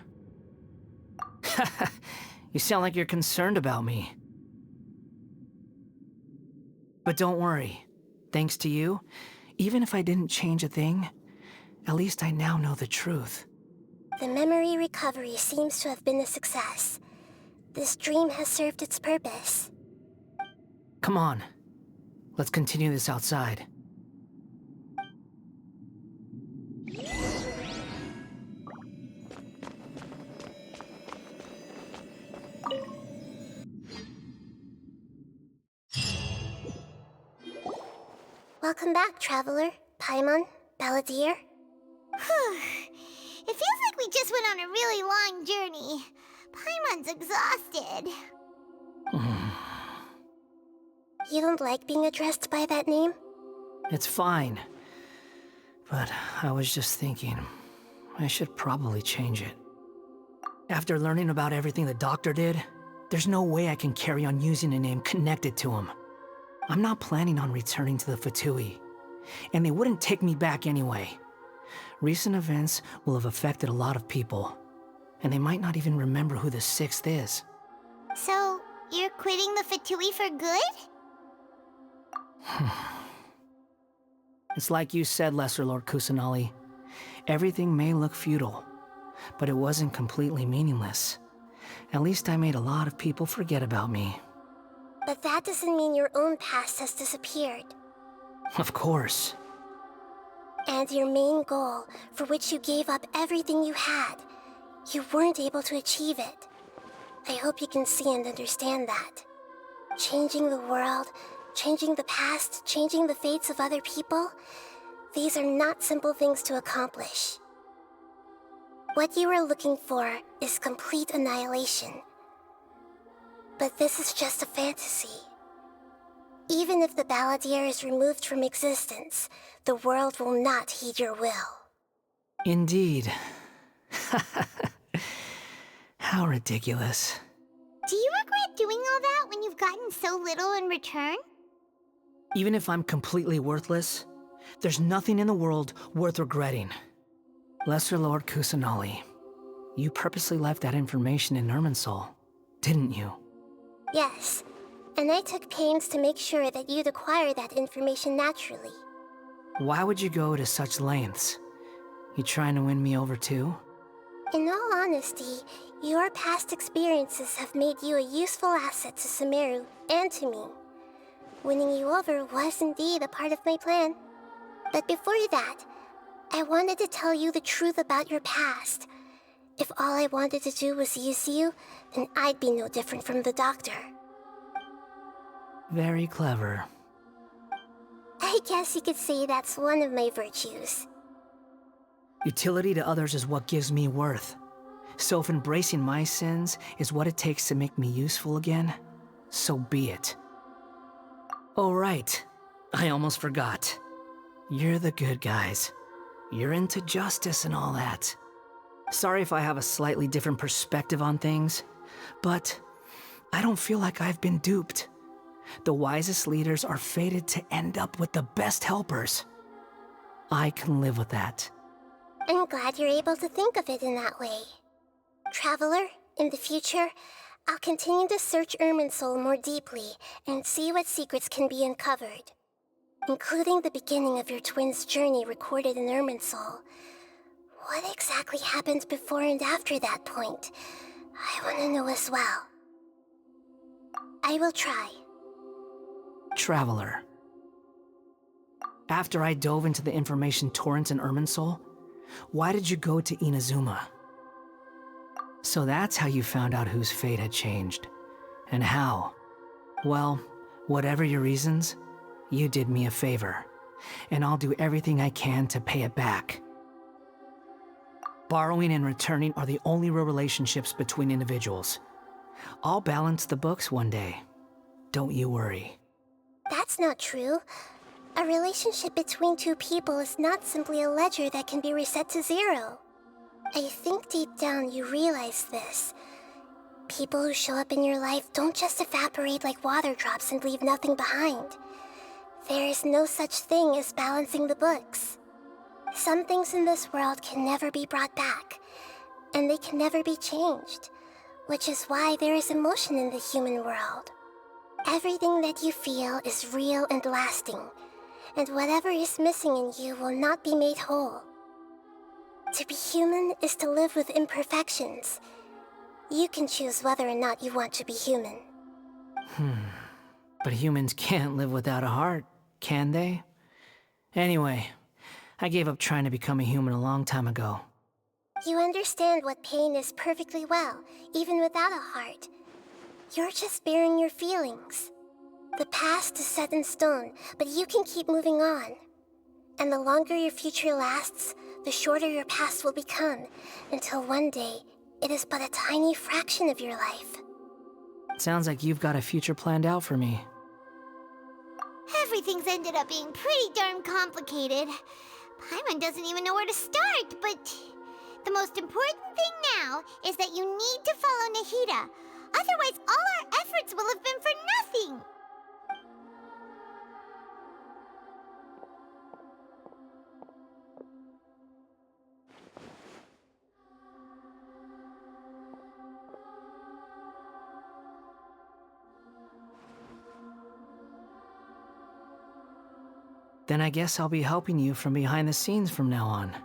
H: You sound like you're concerned about me. But don't worry. Thanks to you, even if I didn't change a thing, at least I now know the truth.
G: The memory recovery seems to have been a success. This dream has served its purpose.
H: Come on. Let's continue this outside.
G: Welcome back, Traveler, Paimon, Balladeer.
A: It feels like we just went on a really long journey. Paimon's exhausted.
G: You don't like being addressed by that name?
H: It's fine. But I was just thinking, I should probably change it. After learning about everything the doctor did, there's no way I can carry on using a name connected to him. I'm not planning on returning to the Fatui, and they wouldn't take me back anyway. Recent events will have affected a lot of people, and they might not even remember who the 6th is.
A: So, you're quitting the Fatui for good?
H: It's like you said, Lesser Lord Kusanali. Everything may look futile, but it wasn't completely meaningless. At least I made a lot of people forget about me.
G: But that doesn't mean your own past has disappeared.
H: Of course.
G: And your main goal, for which you gave up everything you had, you weren't able to achieve it. I hope you can see and understand that. Changing the world, changing the past, changing the fates of other people, these are not simple things to accomplish. What you are looking for is complete annihilation. But this is just a fantasy. Even if the Balladeer is removed from existence, the world will not heed your will.
H: Indeed. How ridiculous.
A: Do you regret doing all that when you've gotten so little in return?
H: Even if I'm completely worthless, there's nothing in the world worth regretting. Lesser Lord Kusanali, you purposely left that information in Irminsul, didn't you?
G: Yes, and I took pains to make sure that you'd acquire that information naturally.
H: Why would you go to such lengths? You trying to win me over too?
G: In all honesty, your past experiences have made you a useful asset to Sumeru and to me. Winning you over was indeed a part of my plan. But before that, I wanted to tell you the truth about your past. If all I wanted to do was use you, then I'd be no different from the doctor.
H: Very clever.
G: I guess you could say that's one of my virtues.
H: Utility to others is what gives me worth. So if embracing my sins is what it takes to make me useful again, so be it. Oh right, I almost forgot. You're the good guys. You're into justice and all that. Sorry if I have a slightly different perspective on things, but I don't feel like I've been duped. The wisest leaders are fated to end up with the best helpers. I can live with that.
G: I'm glad you're able to think of it in that way. Traveler, in the future, I'll continue to search Irminsul more deeply and see what secrets can be uncovered, including the beginning of your twins' journey recorded in Irminsul. What exactly happened before and after that point? I want to know as well. I will try.
H: Traveler. After I dove into the information torrents in Irminsul, why did you go to Inazuma? So that's how you found out whose fate had changed. And how? Well, whatever your reasons, you did me a favor, and I'll do everything I can to pay it back. Borrowing and returning are the only real relationships between individuals. I'll balance the books one day. Don't you worry.
G: That's not true. A relationship between two people is not simply a ledger that can be reset to zero. I think deep down you realize this. People who show up in your life don't just evaporate like water drops and leave nothing behind. There is no such thing as balancing the books. Some things in this world can never be brought back, and they can never be changed, which is why there is emotion in the human world. Everything that you feel is real and lasting, and whatever is missing in you will not be made whole. To be human is to live with imperfections. You can choose whether or not you want to be human.
H: But humans can't live without a heart, can they? Anyway, I gave up trying to become a human a long time ago.
G: You understand what pain is perfectly well, even without a heart. You're just bearing your feelings. The past is set in stone, but you can keep moving on. And the longer your future lasts, the shorter your past will become, until one day, it is but a tiny fraction of your life.
H: Sounds like you've got a future planned out for me.
A: Everything's ended up being pretty darn complicated. Paimon doesn't even know where to start, but the most most important thing now is that you need to follow Nahida. Otherwise, all our efforts will have been for nothing.
H: Then I guess I'll be helping you from behind the scenes from now on.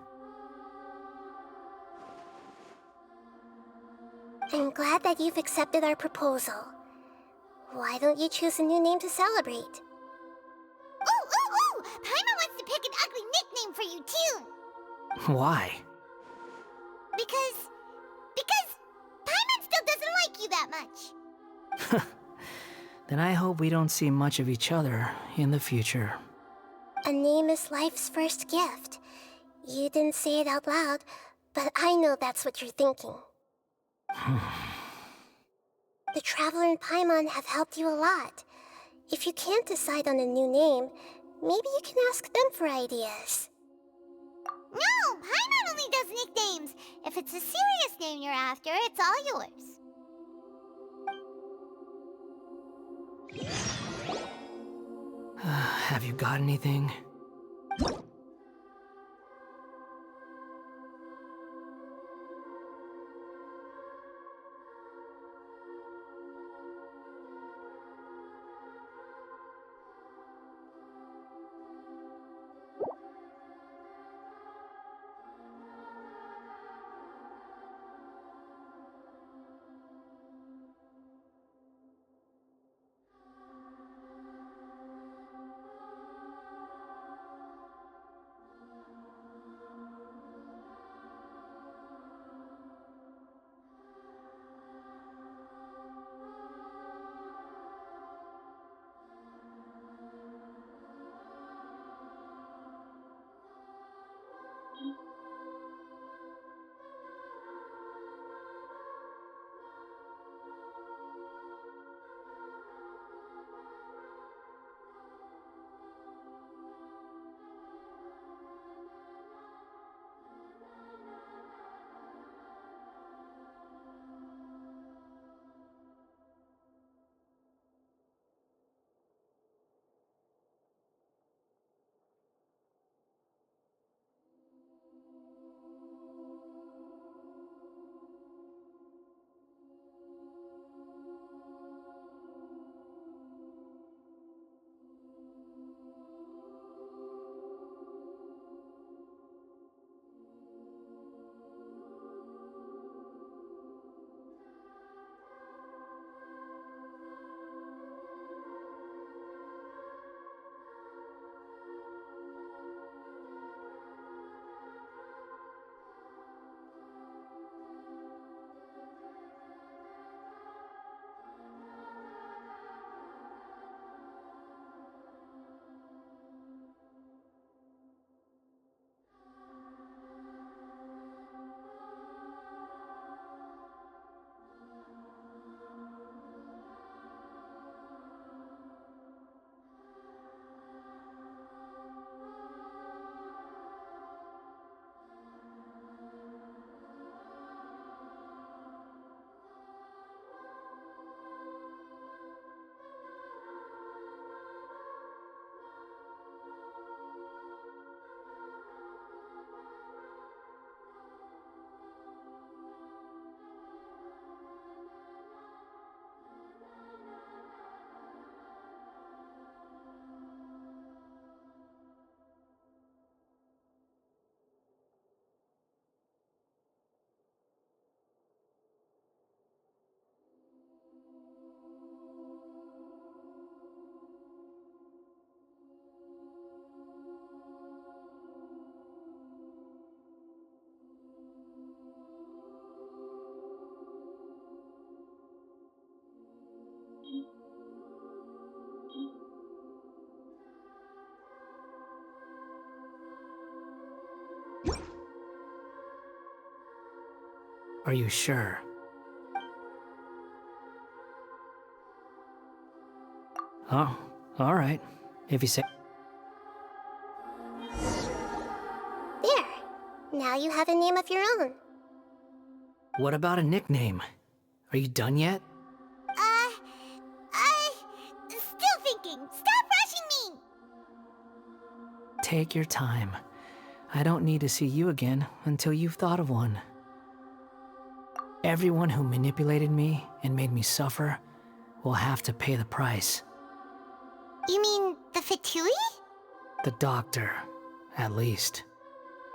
G: I'm glad that you've accepted our proposal. Why don't you choose a new name to celebrate?
A: Ooh, ooh, ooh! Paimon wants to pick an ugly nickname for you, too.
H: Why?
A: Because Paimon still doesn't like you that much.
H: Then I hope we don't see much of each other in the future.
G: A name is life's first gift. You didn't say it out loud, but I know that's what you're thinking. The Traveler and Paimon have helped you a lot. If you can't decide on a new name, maybe you can ask them for ideas.
A: No, Paimon only does nicknames. If it's a serious name you're after, it's all yours.
H: Have you got anything? Are you sure? Oh, all right. If you say...
G: There. Now you have a name of your own.
H: What about a nickname? Are you done yet?
A: Still thinking. Stop rushing me!
H: Take your time. I don't need to see you again until you've thought of one. Everyone who manipulated me and made me suffer will have to pay the price.
A: You mean the Fatui?
H: The doctor, at least.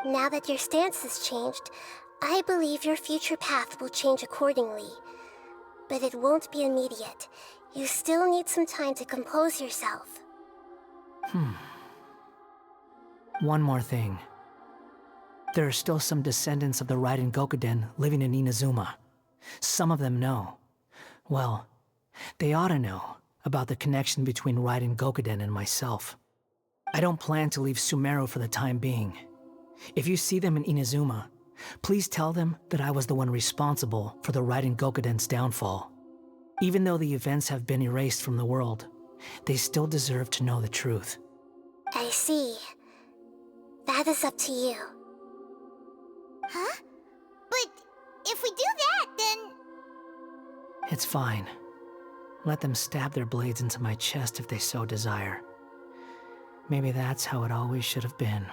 G: Now that your stance has changed, I believe your future path will change accordingly. But it won't be immediate. You still need some time to compose yourself.
H: One more thing. There are still some descendants of the Raiden Gokuden living in Inazuma. Some of them know. Well, they ought to know about the connection between Raiden Gokuden and myself. I don't plan to leave Sumeru for the time being. If you see them in Inazuma, please tell them that I was the one responsible for the Raiden Gokuden's downfall. Even though the events have been erased from the world, they still deserve to know the truth.
G: I see. That is up to you.
A: Huh? But if we do that, then...
H: It's fine. Let them stab their blades into my chest if they so desire. Maybe that's how it always should have been.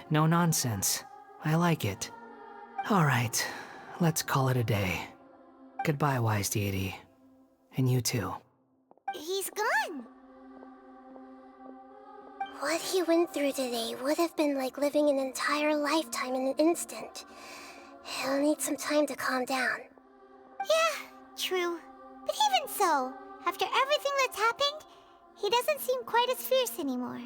H: No nonsense. I like it. All right, let's call it a day. Goodbye, wise deity. And you too.
A: He's gone.
G: What he went through today would have been like living an entire lifetime in an instant. He'll need some time to calm down.
A: Yeah, true. But even so, after everything that's happened, he doesn't seem quite as fierce anymore.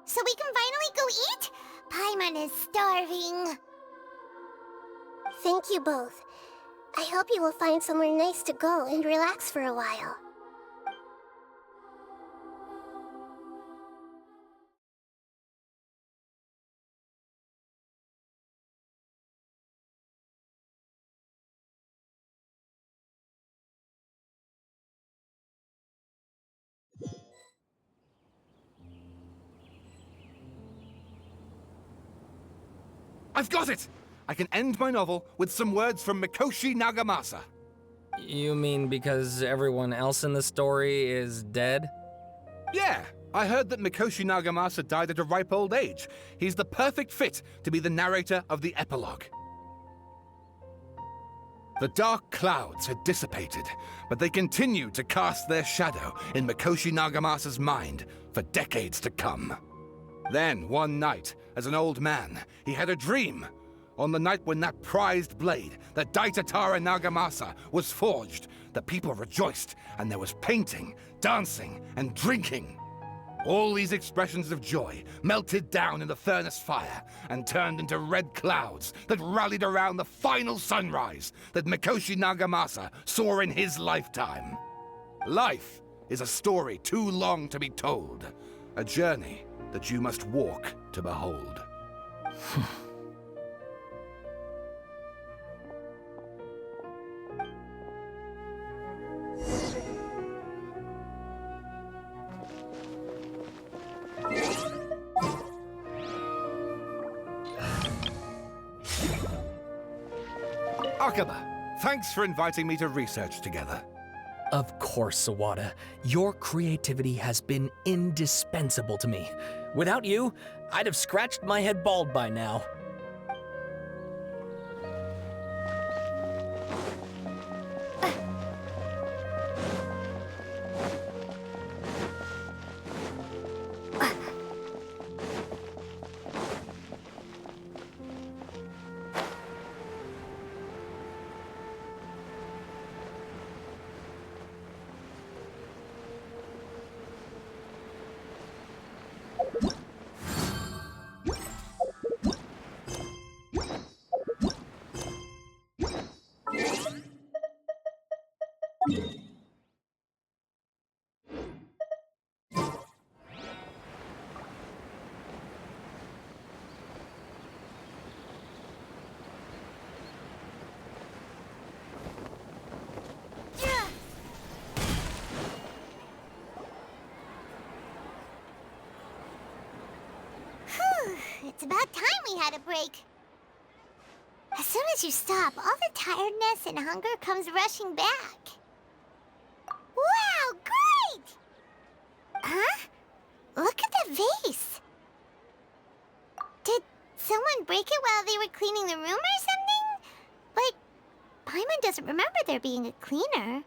A: So we can finally go eat? Paimon is starving.
G: Thank you both. I hope you will find somewhere nice to go and relax for a while.
F: I've got it! I can end my novel with some words from Mikoshi Nagamasa.
E: You mean because everyone else in the story is dead?
F: Yeah, I heard that Mikoshi Nagamasa died at a ripe old age. He's the perfect fit to be the narrator of the epilogue. The dark clouds had dissipated, but they continued to cast their shadow in Mikoshi Nagamasa's mind for decades to come. Then, one night, as an old man, he had a dream. On the night when that prized blade, the Daitatara Nagamasa, was forged, the people rejoiced, and there was painting, dancing, and drinking. All these expressions of joy melted down in the furnace fire and turned into red clouds that rallied around the final sunrise that Mikoshi Nagamasa saw in his lifetime. Life is a story too long to be told, a journey that you must walk to behold. Akaba, thanks for inviting me to research together.
E: Of course, Sawada. Your creativity has been indispensable to me. Without you, I'd have scratched my head bald by now.
A: It's about time we had a break. As soon as you stop, all the tiredness and hunger comes rushing back. Wow, great! Huh? Look at the vase. Did someone break it while they were cleaning the room or something? But Paimon doesn't remember there being a cleaner.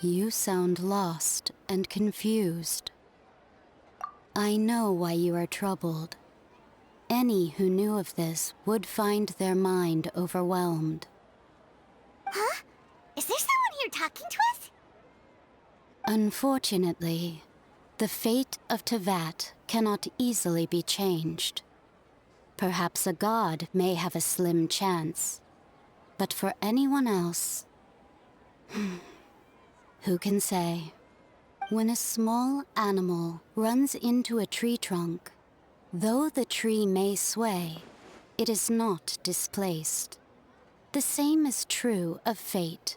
S: You sound lost and confused. I know why you are troubled. Any who knew of this would find their mind overwhelmed.
A: Huh? Is there someone here talking to us?
S: Unfortunately, the fate of Tevat cannot easily be changed. Perhaps a god may have a slim chance, but for anyone else, who can say? When a small animal runs into a tree trunk, though the tree may sway, it is not displaced. The same is true of fate.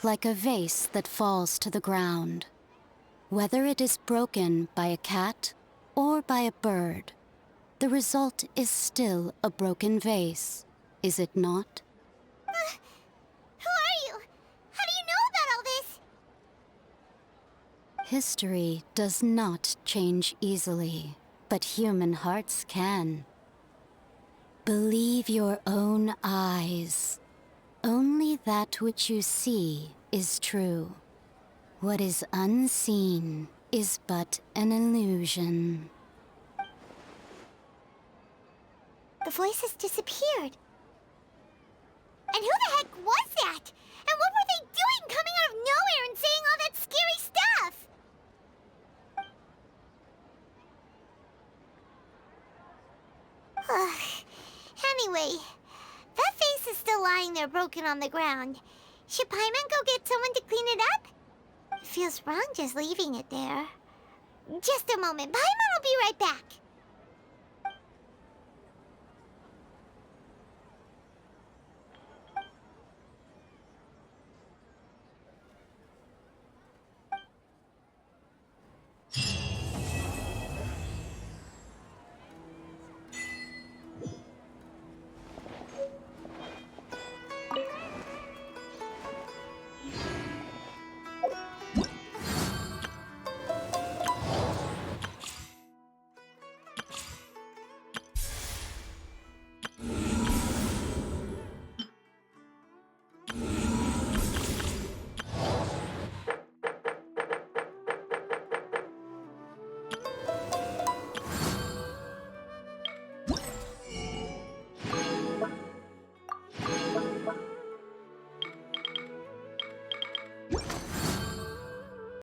S: Like a vase that falls to the ground. Whether it is broken by a cat or by a bird, the result is still a broken vase, is it not?
A: Who are you? How do you know about all this?
S: History does not change easily, but human hearts can. Believe your own eyes. Only that which you see is true. What is unseen is but an illusion.
A: The voice has disappeared. And who the heck was that? And what were they doing coming out of nowhere and saying all that scary stuff? Anyway, that vase is still lying there broken on the ground. Should Paimon go get someone to clean it up? It feels wrong just leaving it there. Just a moment. Paimon will be right back.